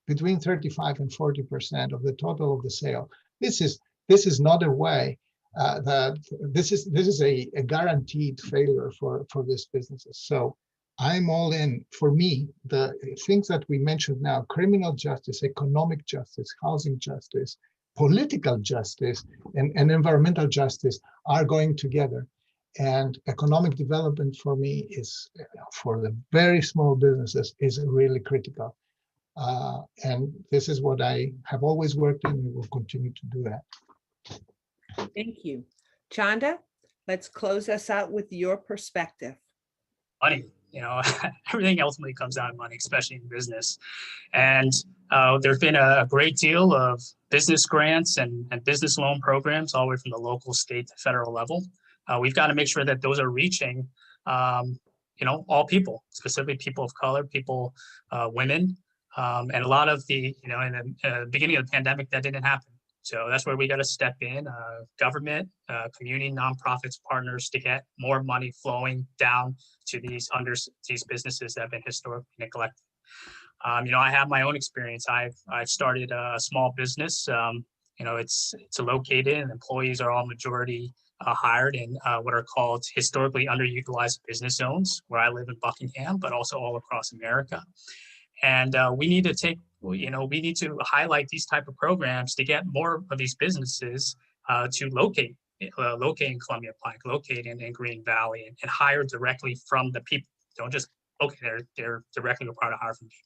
between 35 and 40% of the total of the sale. This is not a way that this is a guaranteed failure for these businesses. So I'm all in. For me, the things that we mentioned now, criminal justice, economic justice, housing justice, political justice, and environmental justice are going together. And economic development for me is, for the very small businesses, is really critical. And this is what I have always worked in, and will continue to do that. Thank you. Chanda, let's close us out with your perspective. Money, everything ultimately comes down to money, especially in business. And there's been a great deal of business grants and business loan programs all the way from the local, state to federal level. We've got to make sure that those are reaching, all people, specifically people of color, people, women, and a lot of in the beginning of the pandemic, that didn't happen. So that's where we got to step in, government, community, nonprofits, partners, to get more money flowing down to these businesses that have been historically neglected. I have my own experience. I've started a small business. It's located, and employees are all majority hired in what are called historically underutilized business zones, where I live in Buckingham, but also all across America. And we need to highlight these type of programs to get more of these businesses to locate in Columbia Pike, locate in Green Valley, and hire directly from the people. Don't just, they're directly required to hire from people.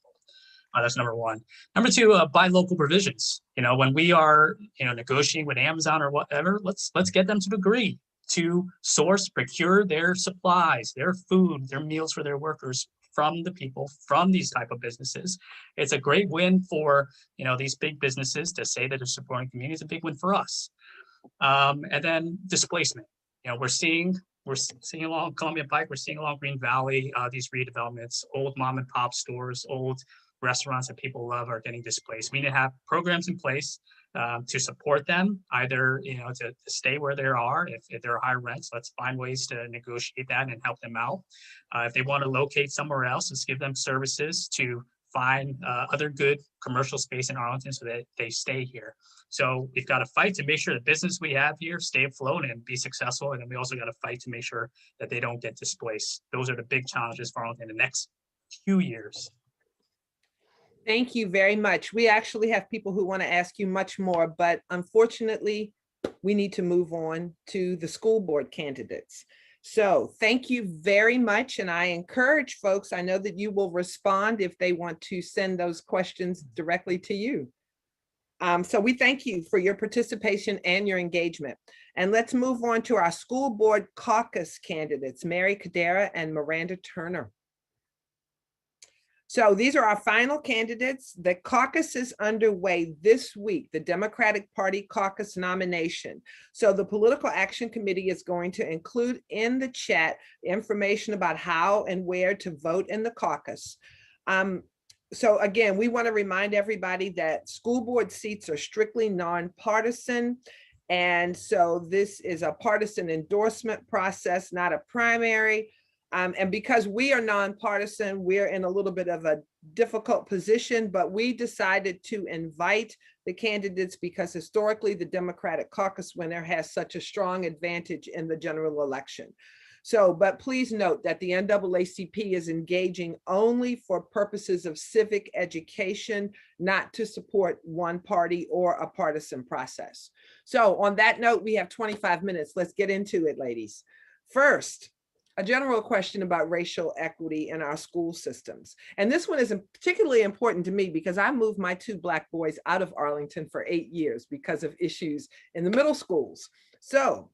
That's number one. Number two, buy local provisions. When we are, negotiating with Amazon or whatever, let's get them to agree to procure their supplies, their food, their meals for their workers from the people, from these type of businesses. It's a great win for, these big businesses to say that they're supporting communities. A big win for us. And then displacement. We're seeing along Columbia Pike, we're seeing along Green Valley, these redevelopments, old mom and pop stores, old restaurants that people love are getting displaced. We need to have programs in place to support them, either to stay where they are. If there are high rents, let's find ways to negotiate that and help them out. If they want to locate somewhere else, let's give them services to find other good commercial space in Arlington so that they stay here. So we've got to fight to make sure the business we have here stay afloat and be successful. And then we also got to fight to make sure that they don't get displaced. Those are the big challenges for Arlington in the next few years. Thank you very much. We actually have people who want to ask you much more, but unfortunately, we need to move on to the school board candidates. So thank you very much. And I encourage folks, I know that you will respond if they want to send those questions directly to you. So we thank you for your participation and your engagement. And let's move on to our school board caucus candidates, Mary Cadera and Miranda Turner. So these are our final candidates. The caucus is underway this week, the Democratic Party caucus nomination. So the Political Action Committee is going to include in the chat information about how and where to vote in the caucus. So again, we want to remind everybody that school board seats are strictly nonpartisan. And so this is a partisan endorsement process, not a primary. And because we are nonpartisan, we're in a little bit of a difficult position, but we decided to invite the candidates because historically the Democratic caucus winner has such a strong advantage in the general election. So, but please note that the NAACP is engaging only for purposes of civic education, not to support one party or a partisan process. So on that note, we have 25 minutes. Let's get into it, ladies. First, a general question about racial equity in our school systems. And this one is particularly important to me because I moved my 2 Black boys out of Arlington for 8 years because of issues in the middle schools. So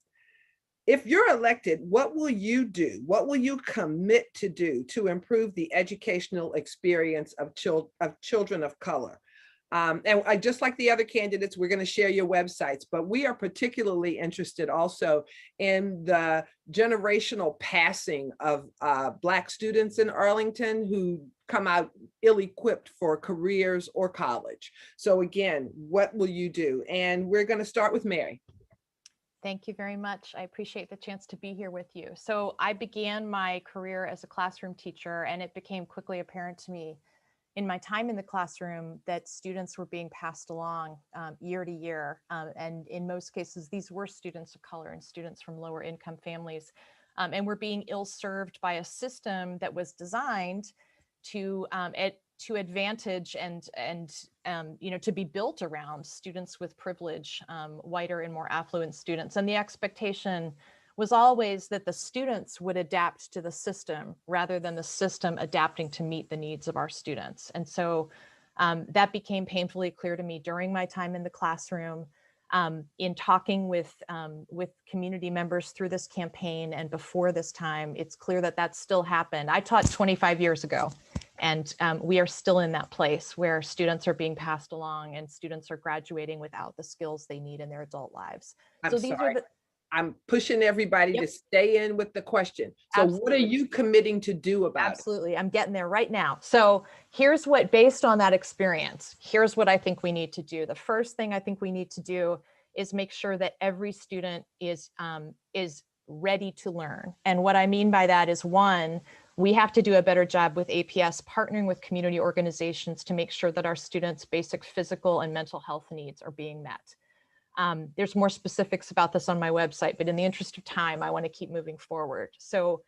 if you're elected, what will you do? What will you commit to do to improve the educational experience of children of color? And just like the other candidates, we're going to share your websites, but we are particularly interested also in the generational passing of Black students in Arlington who come out ill-equipped for careers or college. So again, what will you do? And we're going to start with Mary. Thank you very much. I appreciate the chance to be here with you. So I began my career as a classroom teacher, and it became quickly apparent to me in my time in the classroom that students were being passed along year to year. And in most cases, these were students of color and students from lower income families. And were being ill-served by a system that was designed to advantage and to be built around students with privilege, whiter and more affluent students. And the expectation was always that the students would adapt to the system rather than the system adapting to meet the needs of our students. And so that became painfully clear to me during my time in the classroom, in talking with community members through this campaign and before this time. It's clear that that still happened. I taught 25 years ago, and we are still in that place where students are being passed along and students are graduating without the skills they need in their adult lives. I'm pushing everybody to stay in with the question. So What are you committing to do about it? Absolutely. I'm getting there right now. So here's what, based on that experience, here's what I think we need to do. The first thing I think we need to do is make sure that every student is ready to learn. And what I mean by that is, one, we have to do a better job with APS partnering with community organizations to make sure that our students' basic physical and mental health needs are being met. There's more specifics about this on my website, but in the interest of time, I want to keep moving forward. So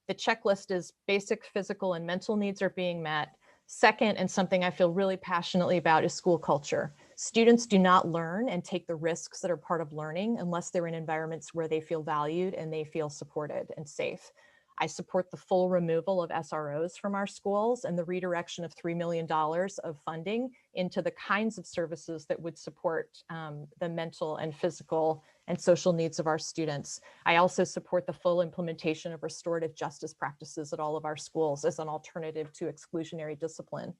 the checklist is basic physical and mental needs are being met. Second, and something I feel really passionately about, is school culture. Students do not learn and take the risks that are part of learning unless they're in environments where they feel valued and they feel supported and safe. I support the full removal of SROs from our schools and the redirection of $3 million of funding into the kinds of services that would support the mental and physical and social needs of our students. I also support the full implementation of restorative justice practices at all of our schools as an alternative to exclusionary discipline.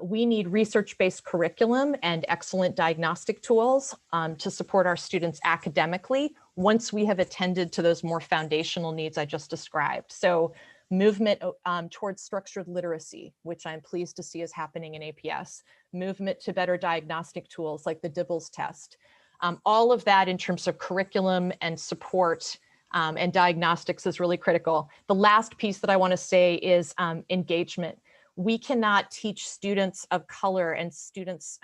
We need research-based curriculum and excellent diagnostic tools to support our students academically once we have attended to those more foundational needs I just described. So movement towards structured literacy, which I'm pleased to see is happening in APS, movement to better diagnostic tools like the Dibbles test. All of that in terms of curriculum and support and diagnostics is really critical. The last piece that I want to say is engagement. We cannot teach students of color and students,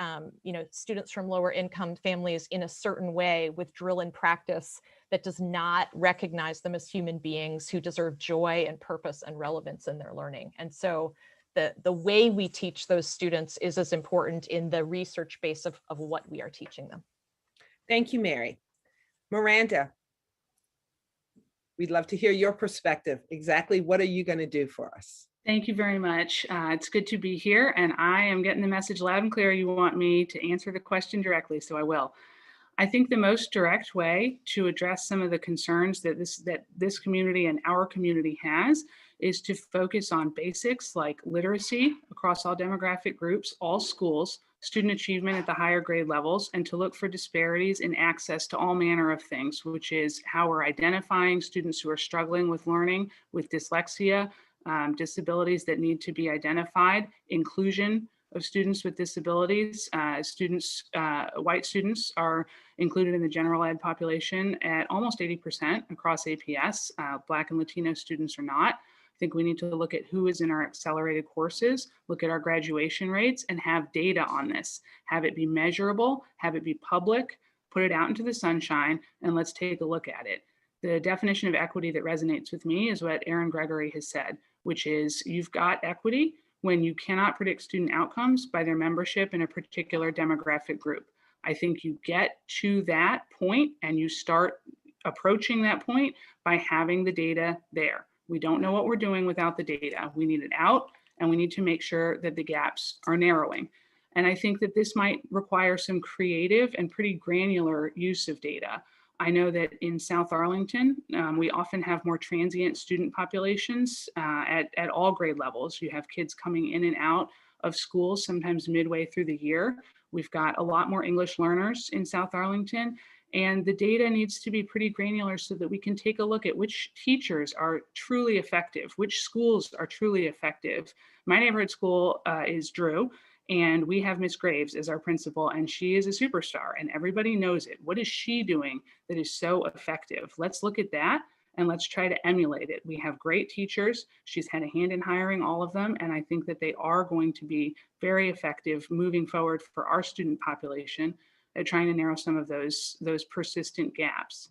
students from lower income families in a certain way with drill and practice that does not recognize them as human beings who deserve joy and purpose and relevance in their learning. And so the way we teach those students is as important in the research base of what we are teaching them. Thank you, Mary. Miranda, we'd love to hear your perspective. Exactly what are you going to do for us? Thank you very much. It's good to be here, and I am getting the message loud and clear. You want me to answer the question directly, so I will. I think the most direct way to address some of the concerns that this community and our community has is to focus on basics like literacy across all demographic groups, all schools, student achievement at the higher grade levels, and to look for disparities in access to all manner of things, which is how we're identifying students who are struggling with learning, with dyslexia, disabilities that need to be identified, inclusion of students with disabilities. White students are included in the general ed population at almost 80% across APS. Black and Latino students are not. I think we need to look at who is in our accelerated courses, look at our graduation rates, and have data on this. Have it be measurable, have it be public, put it out into the sunshine, and let's take a look at it. The definition of equity that resonates with me is what Aaron Gregory has said, which is you've got equity when you cannot predict student outcomes by their membership in a particular demographic group. I think you get to that point and you start approaching that point by having the data there. We don't know what we're doing without the data. We need it out, and we need to make sure that the gaps are narrowing. And I think that this might require some creative and pretty granular use of data. I know that in South Arlington, we often have more transient student populations at all grade levels. You have kids coming in and out of school sometimes midway through the year. We've got a lot more English learners in South Arlington, and the data needs to be pretty granular so that we can take a look at which teachers are truly effective, which schools are truly effective. My neighborhood school is Drew, and we have Miss Graves as our principal, and she is a superstar, and everybody knows it. What is she doing that is so effective? Let's look at that, and let's try to emulate it. We have great teachers. She's had a hand in hiring all of them, and I think that they are going to be very effective moving forward for our student population at trying to narrow some of those persistent gaps.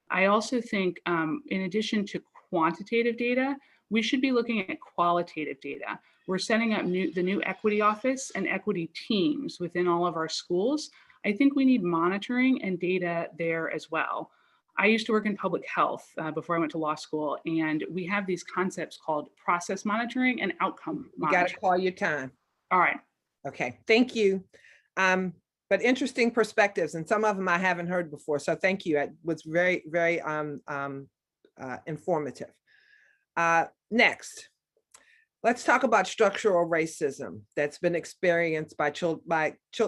I also think in addition to quantitative data, we should be looking at qualitative data. We're setting up the new equity office and equity teams within all of our schools. I think we need monitoring and data there as well. I used to work in public health before I went to law school, and we have these concepts called process monitoring and outcome monitoring. You got to call your time. All right. Okay, thank you. But interesting perspectives, and some of them I haven't heard before. So thank you. It was very, very informative. Next, let's talk about structural racism that's been experienced by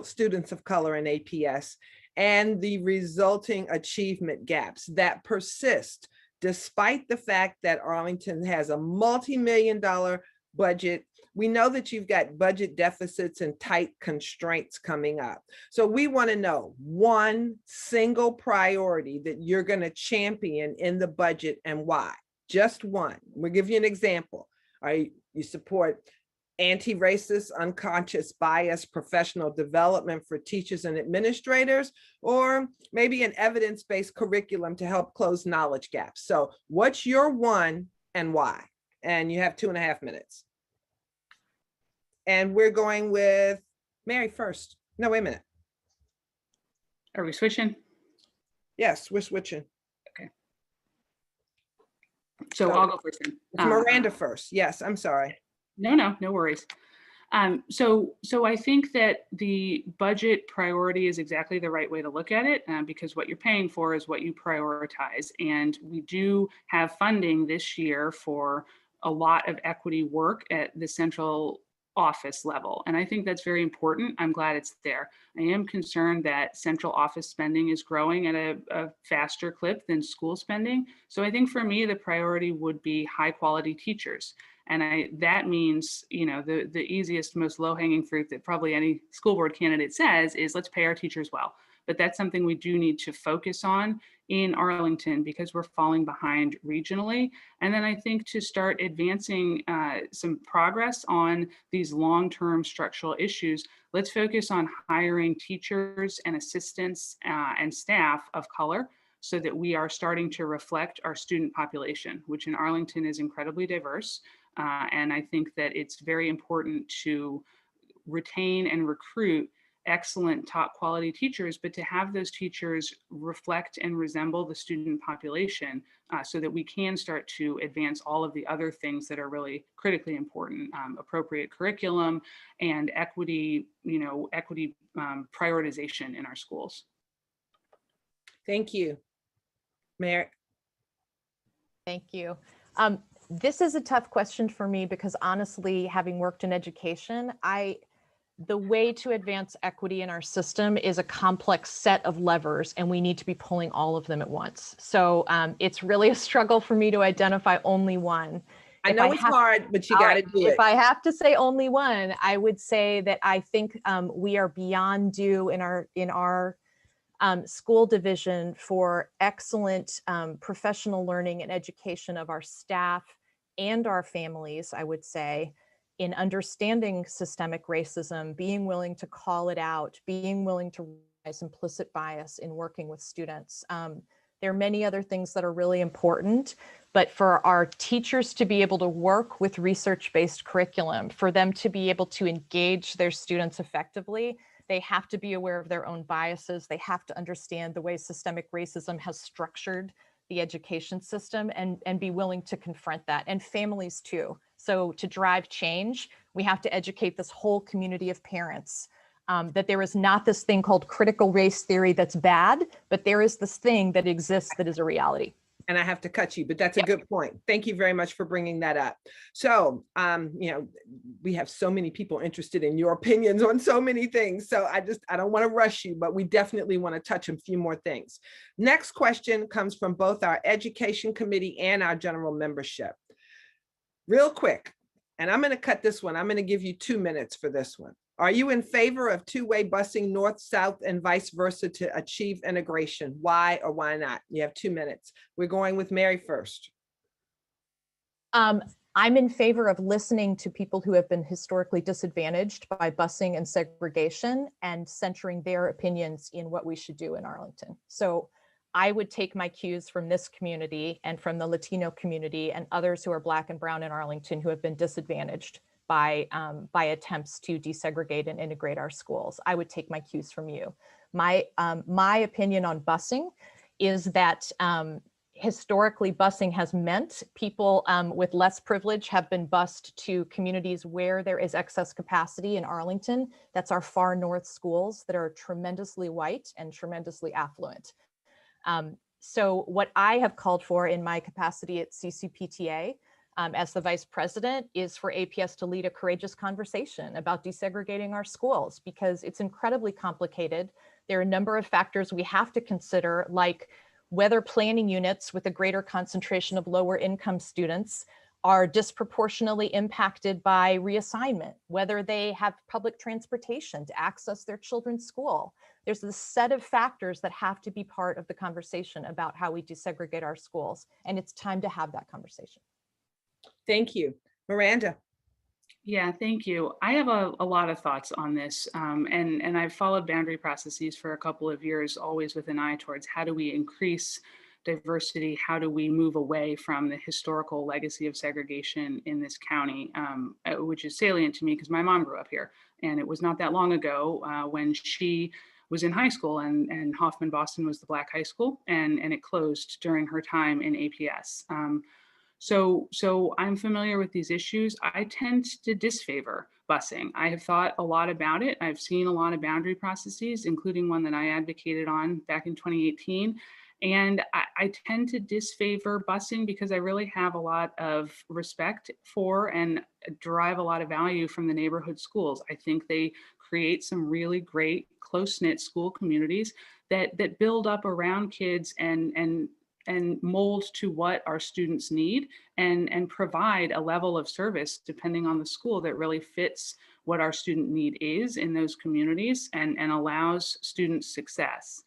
students of color in APS and the resulting achievement gaps that persist despite the fact that Arlington has a multi-million-dollar budget. We know that you've got budget deficits and tight constraints coming up. So we want to know one single priority that you're going to champion in the budget and why. Just one. We'll give you an example. You support anti-racist, unconscious bias, professional development for teachers and administrators, or maybe an evidence-based curriculum to help close knowledge gaps. So what's your one and why? And you have 2.5 minutes. And we're going with Mary first. No, wait a minute. Are we switching? Yes, we're switching. Okay. So I'll go first then. It's Miranda first. Yes, I'm sorry. No worries. So I think that the budget priority is exactly the right way to look at it because what you're paying for is what you prioritize. And we do have funding this year for a lot of equity work at the central office level. And I think that's very important. I'm glad it's there. I am concerned that central office spending is growing at a faster clip than school spending. So I think for me, the priority would be high quality teachers. And that means, you know, the easiest, most low hanging fruit that probably any school board candidate says is let's pay our teachers well. But that's something we do need to focus on in Arlington because we're falling behind regionally. And then I think to start advancing some progress on these long-term structural issues, let's focus on hiring teachers and assistants and staff of color so that we are starting to reflect our student population, which in Arlington is incredibly diverse. And I think that it's very important to retain and recruit excellent top quality teachers, but to have those teachers reflect and resemble the student population so that we can start to advance all of the other things that are really critically important, appropriate curriculum and equity, equity prioritization in our schools. Thank you. Mayor. Thank you. This is a tough question for me because honestly, having worked in education, the way to advance equity in our system is a complex set of levers, and we need to be pulling all of them at once. So it's really a struggle for me to identify only one. I know it's hard, but you got to do it. If I have to say only one, I would say that I think we are beyond due in our school division for excellent professional learning and education of our staff and our families, I would say, in understanding systemic racism, being willing to call it out, being willing to recognize implicit bias in working with students. There are many other things that are really important, but for our teachers to be able to work with research-based curriculum, for them to be able to engage their students effectively, they have to be aware of their own biases. They have to understand the way systemic racism has structured the education system and be willing to confront that, and families too. So to drive change, we have to educate this whole community of parents that there is not this thing called critical race theory that's bad, but there is this thing that exists that is a reality. And I have to cut you, but that's a good point. Thank you very much for bringing that up. So, we have so many people interested in your opinions on so many things. So I don't want to rush you, but we definitely want to touch a few more things. Next question comes from both our education committee and our general membership. Real quick, and I'm going to cut this one. I'm going to give you 2 minutes for this one. Are you in favor of two-way busing north, south, and vice versa to achieve integration? Why or why not? You have 2 minutes. We're going with Mary first. I'm in favor of listening to people who have been historically disadvantaged by busing and segregation and centering their opinions in what we should do in Arlington. So I would take my cues from this community and from the Latino community and others who are Black and Brown in Arlington who have been disadvantaged by attempts to desegregate and integrate our schools. I would take my cues from you. My opinion on busing is that historically busing has meant people with less privilege have been bused to communities where there is excess capacity. In Arlington, that's our far north schools that are tremendously white and tremendously affluent. So what I have called for in my capacity at CCPTA as the vice president is for APS to lead a courageous conversation about desegregating our schools because it's incredibly complicated. There are a number of factors we have to consider, like whether planning units with a greater concentration of lower income students are disproportionately impacted by reassignment, whether they have public transportation to access their children's school. There's this set of factors that have to be part of the conversation about how we desegregate our schools, and it's time to have that conversation. Thank you. Miranda. Yeah, thank you. I have a lot of thoughts on this, and I've followed boundary processes for a couple of years, always with an eye towards how do we increase diversity, how do we move away from the historical legacy of segregation in this county, which is salient to me because my mom grew up here, and it was not that long ago when she was in high school and Hoffman Boston was the Black high school, and it closed during her time in APS. So I'm familiar with these issues. I tend to disfavor busing. I have thought a lot about it. I've seen a lot of boundary processes, including one that I advocated on back in 2018. And I tend to disfavor busing because I really have a lot of respect for and derive a lot of value from the neighborhood schools. I think they create some really great close-knit school communities that build up around kids and mold to what our students need and provide a level of service depending on the school that really fits what our student need is in those communities and allows student success.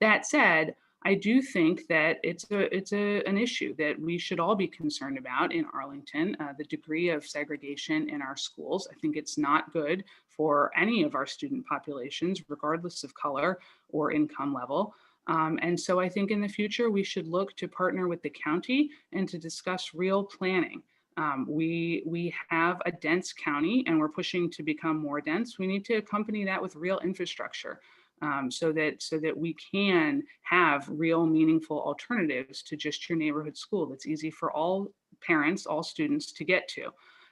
That said, I do think that it's an issue that we should all be concerned about in Arlington, the degree of segregation in our schools. I think it's not good for any of our student populations, regardless of color or income level. And so I think in the future, we should look to partner with the county and to discuss real planning. We have a dense county and we're pushing to become more dense. We need to accompany that with real infrastructure. So that we can have real meaningful alternatives to just your neighborhood school that's easy for all parents, all students to get to.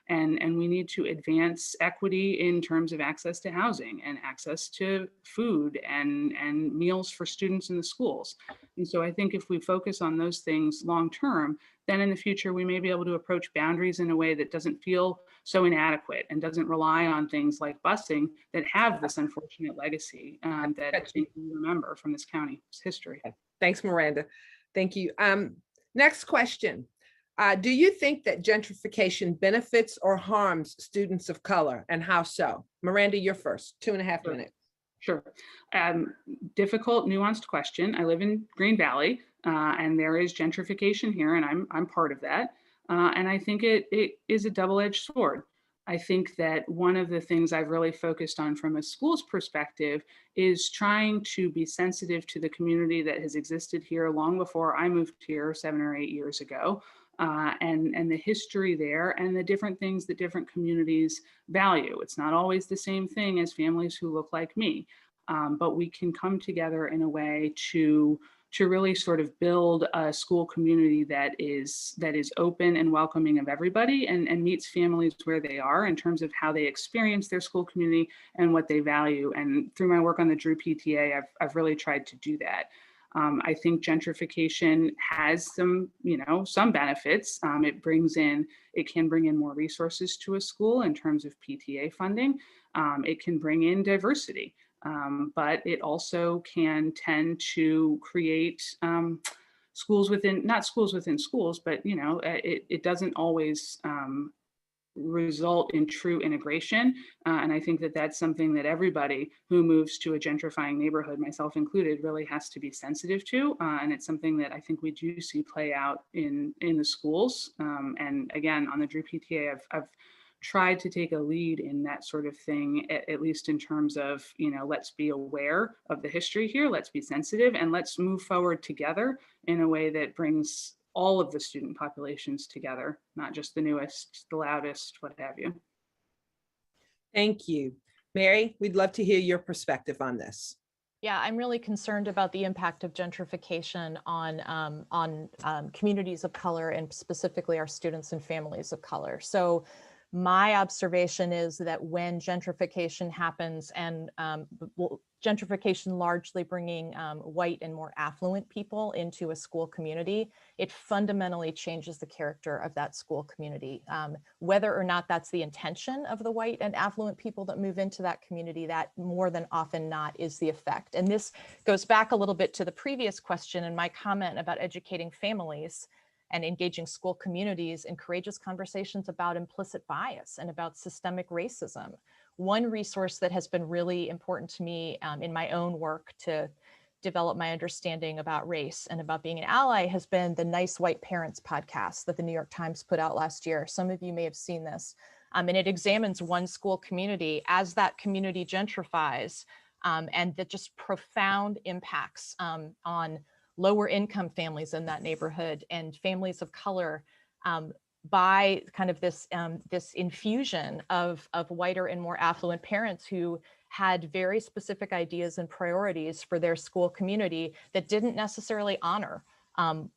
And we need to advance equity in terms of access to housing and access to food and meals for students in the schools. And so I think if we focus on those things long term, then in the future, we may be able to approach boundaries in a way that doesn't feel so inadequate and doesn't rely on things like busing that have this unfortunate legacy that I think we remember from this county's history. Thanks, Miranda. Thank you. Next question. Do you think that gentrification benefits or harms students of color, and how so? Miranda, you're first, 2.5 minutes. Sure. Difficult, nuanced question. I live in Green Valley, and there is gentrification here, and I'm part of that. And I think it is a double-edged sword. I think that one of the things I've really focused on from a school's perspective is trying to be sensitive to the community that has existed here long before I moved here 7 or 8 years ago. And the history there and the different things that different communities value. It's not always the same thing as families who look like me, but we can come together in a way to really sort of build a school community that is open and welcoming of everybody and meets families where they are in terms of how they experience their school community and what they value. And through my work on the Drew PTA, I've really tried to do that. I think gentrification has some benefits. It can bring in more resources to a school in terms of PTA funding. It can bring in diversity, but it also can tend to create schools within, not schools within schools, but it doesn't always result in true integration. And I think that that's something that everybody who moves to a gentrifying neighborhood, myself included, really has to be sensitive to. And it's something that I think we do see play out in the schools. And again, on the Drew PTA, I've tried to take a lead in that sort of thing, at least in terms of, let's be aware of the history here, let's be sensitive, and let's move forward together in a way that brings all of the student populations together, not just the newest, the loudest, what have you. Thank you. Mary, we'd love to hear your perspective on this. Yeah, I'm really concerned about the impact of gentrification on communities of color and specifically our students and families of color. So my observation is that when gentrification happens, and gentrification largely bringing white and more affluent people into a school community, it fundamentally changes the character of that school community. Whether or not that's the intention of the white and affluent people that move into that community, that more than often not is the effect. And this goes back a little bit to the previous question and my comment about educating families and engaging school communities in courageous conversations about implicit bias and about systemic racism. One resource that has been really important to me in my own work to develop my understanding about race and about being an ally has been the Nice White Parents podcast that the New York Times put out last year. Some of you may have seen this. And it examines one school community as that community gentrifies and the just profound impacts on lower income families in that neighborhood and families of color by kind of this infusion of whiter and more affluent parents who had very specific ideas and priorities for their school community that didn't necessarily honor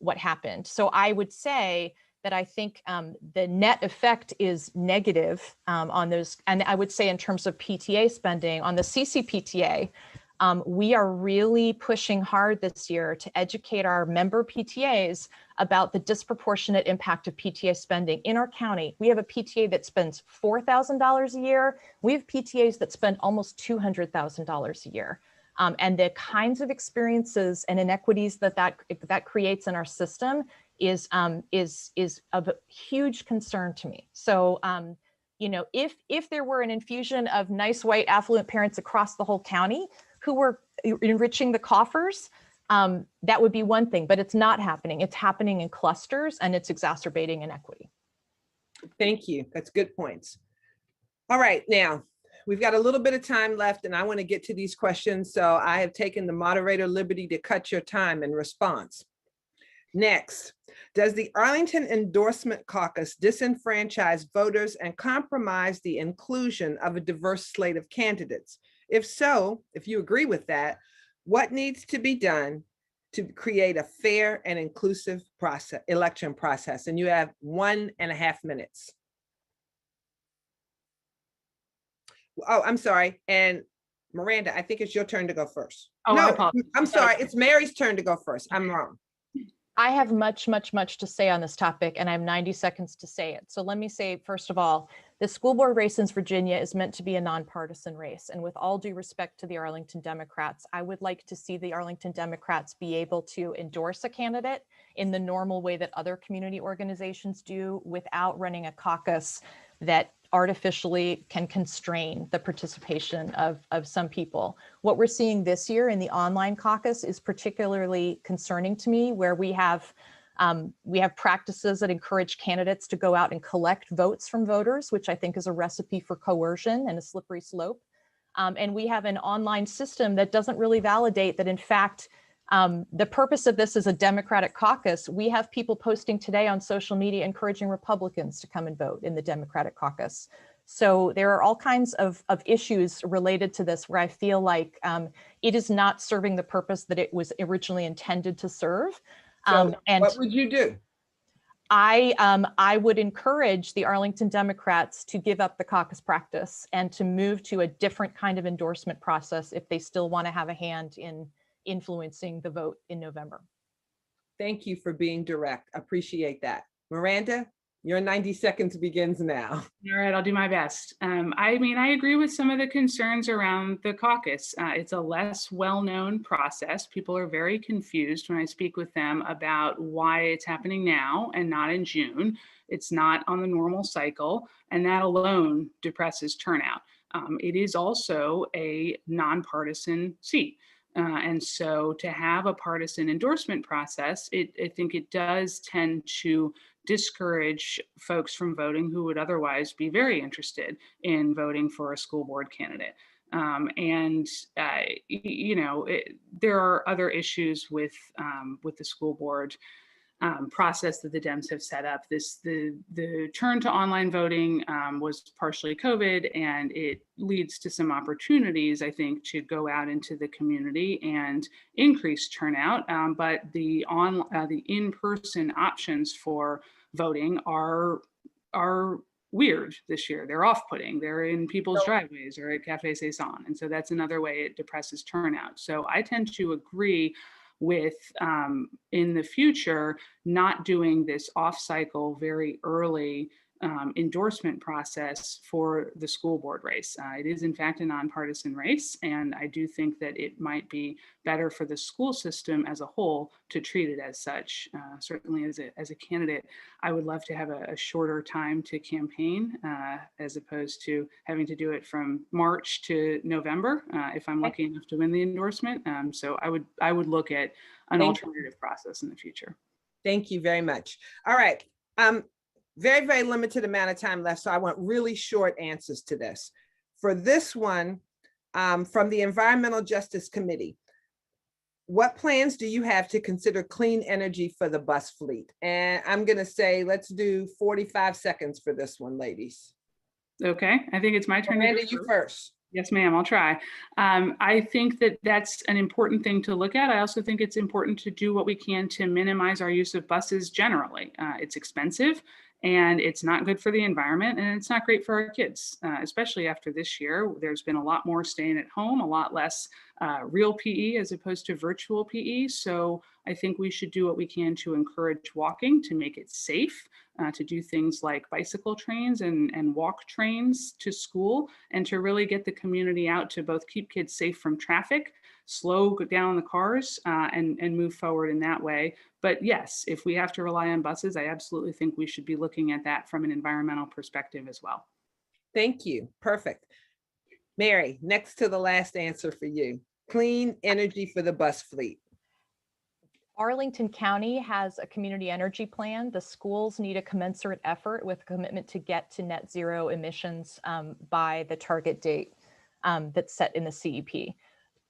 what happened. So I would say that I think the net effect is negative on those. And I would say in terms of PTA spending on the CCPTA, We are really pushing hard this year to educate our member PTAs about the disproportionate impact of PTA spending in our county. We have a PTA that spends $4,000 a year. We have PTAs that spend almost $200,000 a year. And the kinds of experiences and inequities that creates in our system is of huge concern to me. So, you know, if there were an infusion of nice white affluent parents across the whole county who were enriching the coffers, that would be one thing, but it's not happening. It's happening in clusters and it's exacerbating inequity. Thank you. That's good points. All right, now we've got a little bit of time left and I want to get to these questions. So I have taken the moderator liberty to cut your time in response. Next, does the Arlington Endorsement Caucus disenfranchise voters and compromise the inclusion of a diverse slate of candidates? If so, if you agree with that, what needs to be done to create a fair and inclusive election process? And you have 1.5 minutes. Oh, I'm sorry. And Miranda, I think it's your turn to go first. Oh, no, I'm sorry. It's Mary's turn to go first. I'm wrong. I have much to say on this topic, and I have 90 seconds to say it. So let me say, first of all, the school board race in Virginia is meant to be a nonpartisan race. And with all due respect to the Arlington Democrats, I would like to see the Arlington Democrats be able to endorse a candidate in the normal way that other community organizations do without running a caucus that artificially can constrain the participation of some people. What we're seeing this year in the online caucus is particularly concerning to me, where we have practices that encourage candidates to go out and collect votes from voters, which I think is a recipe for coercion and a slippery slope. And we have an online system that doesn't really validate that, in fact, the purpose of this is a Democratic caucus. We have people posting today on social media encouraging Republicans to come and vote in the Democratic caucus. So there are all kinds of issues related to this where I feel like it is not serving the purpose that it was originally intended to serve. So and what would you do? I would encourage the Arlington Democrats to give up the caucus practice and to move to a different kind of endorsement process if they still want to have a hand in influencing the vote in November. Thank you for being direct. Appreciate that. Miranda, your 90 seconds begins now. All right, I'll do my best. I mean, I agree with some of the concerns around the caucus. It's a less well-known process. People are very confused when I speak with them about why it's happening now and not in June. It's not on the normal cycle, and that alone depresses turnout. It is also a nonpartisan seat. And so to have a partisan endorsement process, I think it does tend to discourage folks from voting who would otherwise be very interested in voting for a school board candidate. You know, there are other issues with the school board process that the Dems have set up. The turn to online voting was partially COVID, and it leads to some opportunities, I think, to go out into the community and increase turnout. But the in-person options for voting are weird this year. They're off-putting. They're in people's driveways or at Cafe Saison, and so that's another way it depresses turnout. So I tend to agree with in the future not doing this off-cycle very early endorsement process for the school board race. It is in fact a nonpartisan race, and I do think that it might be better for the school system as a whole to treat it as such. Certainly as a candidate, I would love to have a shorter time to campaign as opposed to having to do it from March to November if I'm lucky enough to win the endorsement. So I would look at an alternative process in the future. Thank you very much. All right. Very, very limited amount of time left, so I want really short answers to this. For this one, from the Environmental Justice Committee, what plans do you have to consider clean energy for the bus fleet? And I'm going to say, let's do 45 seconds for this one, ladies. Okay, I think it's my turn. Miranda, you first. Yes, ma'am, I'll try. I think that that's an important thing to look at. I also think it's important to do what we can to minimize our use of buses generally. It's expensive And it's not good for the environment, and it's not great for our kids, especially after this year. There's been a lot more staying at home, a lot less real PE as opposed to virtual PE. So I think we should do what we can to encourage walking, to make it safe, to do things like bicycle trains and walk trains to school, and to really get the community out to both keep kids safe from traffic, slow down the cars, and move forward in that way. But yes, if we have to rely on buses, I absolutely think we should be looking at that from an environmental perspective as well. Thank you. Perfect. Mary, next to the last answer for you. Clean energy for the bus fleet. Arlington County has a community energy plan. The schools need a commensurate effort with commitment to get to net zero emissions by the target date that's set in the CEP.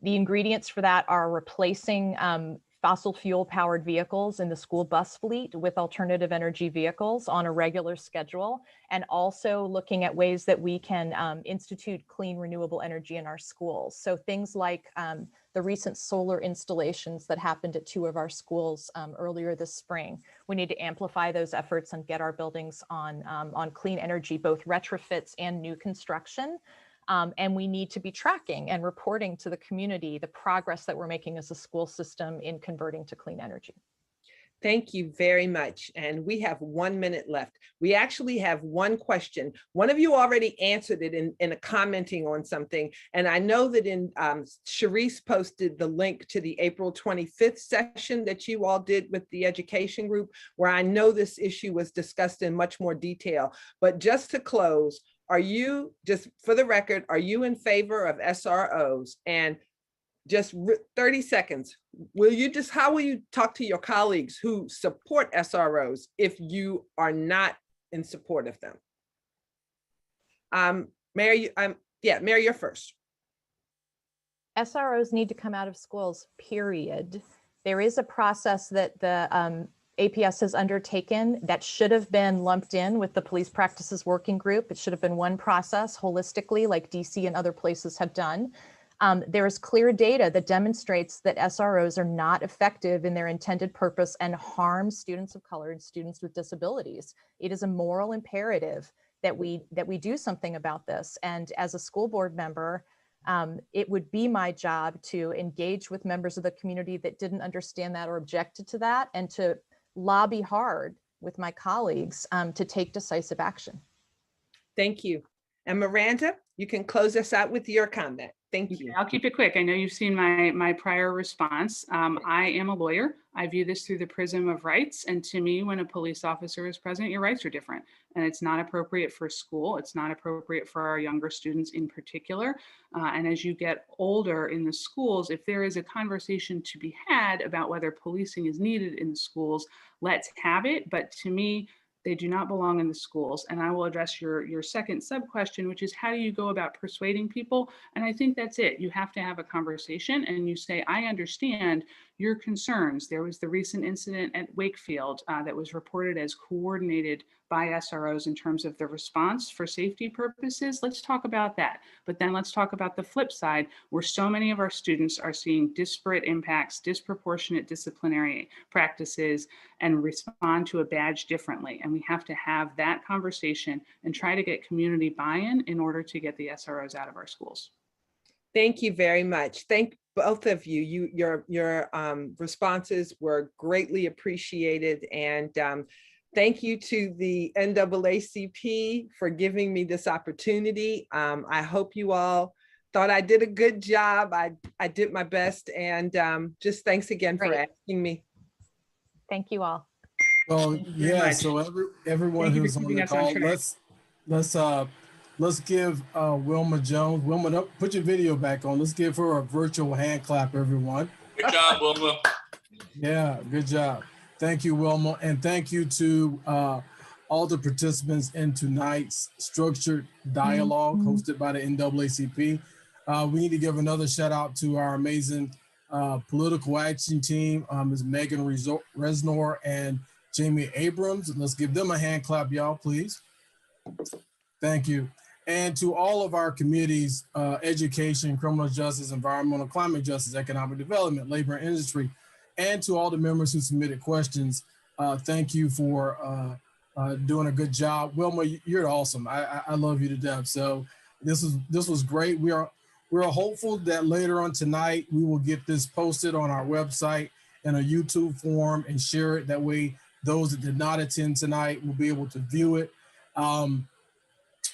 The ingredients for that are replacing fossil fuel powered vehicles in the school bus fleet with alternative energy vehicles on a regular schedule, and also looking at ways that we can institute clean renewable energy in our schools. So things like the recent solar installations that happened at 2 of our schools earlier this spring. We need to amplify those efforts and get our buildings on clean energy, both retrofits and new construction. And we need to be tracking and reporting to the community the progress that we're making as a school system in converting to clean energy. Thank you very much. And we have 1 minute left. We actually have one question. One of you already answered it in a commenting on something. And I know that Sharice posted the link to the April 25th session that you all did with the education group, where I know this issue was discussed in much more detail. But just to close, are you, just for the record, are you in favor of SROs? And just 30 seconds, how will you talk to your colleagues who support SROs if you are not in support of them? Mary, Mary, you're first. SROs need to come out of schools, period. There is a process that the APS has undertaken that should have been lumped in with the police practices working group. It should have been one process holistically, like DC and other places have done. There is clear data that demonstrates that SROs are not effective in their intended purpose and harm students of color and students with disabilities. It is a moral imperative that we do something about this. And as a school board member, it would be my job to engage with members of the community that didn't understand that or objected to that, and to lobby hard with my colleagues to take decisive action. Thank you. And Miranda, you can close us out with your comment. Thank you. I'll keep it quick. I know you've seen my prior response. I am a lawyer. I view this through the prism of rights. And to me, when a police officer is present, your rights are different. And it's not appropriate for school. It's not appropriate for our younger students in particular. And as you get older in the schools, if there is a conversation to be had about whether policing is needed in the schools, let's have it. But to me, they do not belong in the schools. And I will address your second sub question, which is how do you go about persuading people? And I think that's it. You have to have a conversation and you say, I understand your concerns. There was the recent incident at Wakefield that was reported as coordinated by SROs in terms of the response for safety purposes. Let's talk about that. But then let's talk about the flip side, where so many of our students are seeing disparate impacts, disproportionate disciplinary practices, and respond to a badge differently. And we have to have that conversation and try to get community buy-in in order to get the SROs out of our schools. Thank you very much. Thank both of you. Your responses were greatly appreciated. And thank you to the NAACP for giving me this opportunity. I hope you all thought I did a good job. I did my best. And just thanks again for asking me. Thank you all. Well, yeah, so everyone who's on the call, let's give Wilma Jones. Wilma, put your video back on. Let's give her a virtual hand clap, everyone. Good job, Wilma. Yeah, good job. Thank you, Wilma. And thank you to all the participants in tonight's structured dialogue hosted by the NAACP. We need to give another shout out to our amazing political action team, Ms. Megan Resnor and Jamie Abrams. Let's give them a hand clap, y'all, please. Thank you. And to all of our committees, education, criminal justice, environmental, climate justice, economic development, labor and industry, and to all the members who submitted questions, thank you for doing a good job. Wilma, you're awesome. I love you to death. So this was great. We're hopeful that later on tonight we will get this posted on our website in a YouTube form and share it. That way, those that did not attend tonight will be able to view it. And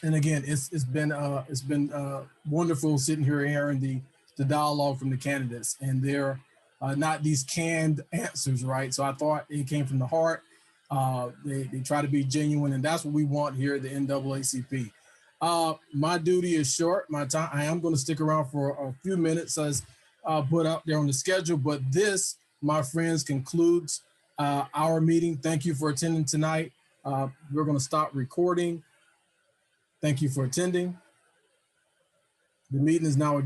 again, it's been wonderful sitting here hearing the dialogue from the candidates, and they're not these canned answers, right? So I thought it came from the heart. They try to be genuine, and that's what we want here at the NAACP. My duty is short. My time. I am going to stick around for a few minutes as put out there on the schedule. But this, my friends, concludes our meeting. Thank you for attending tonight. We're going to stop recording. Thank you for attending. The meeting is now adjourned.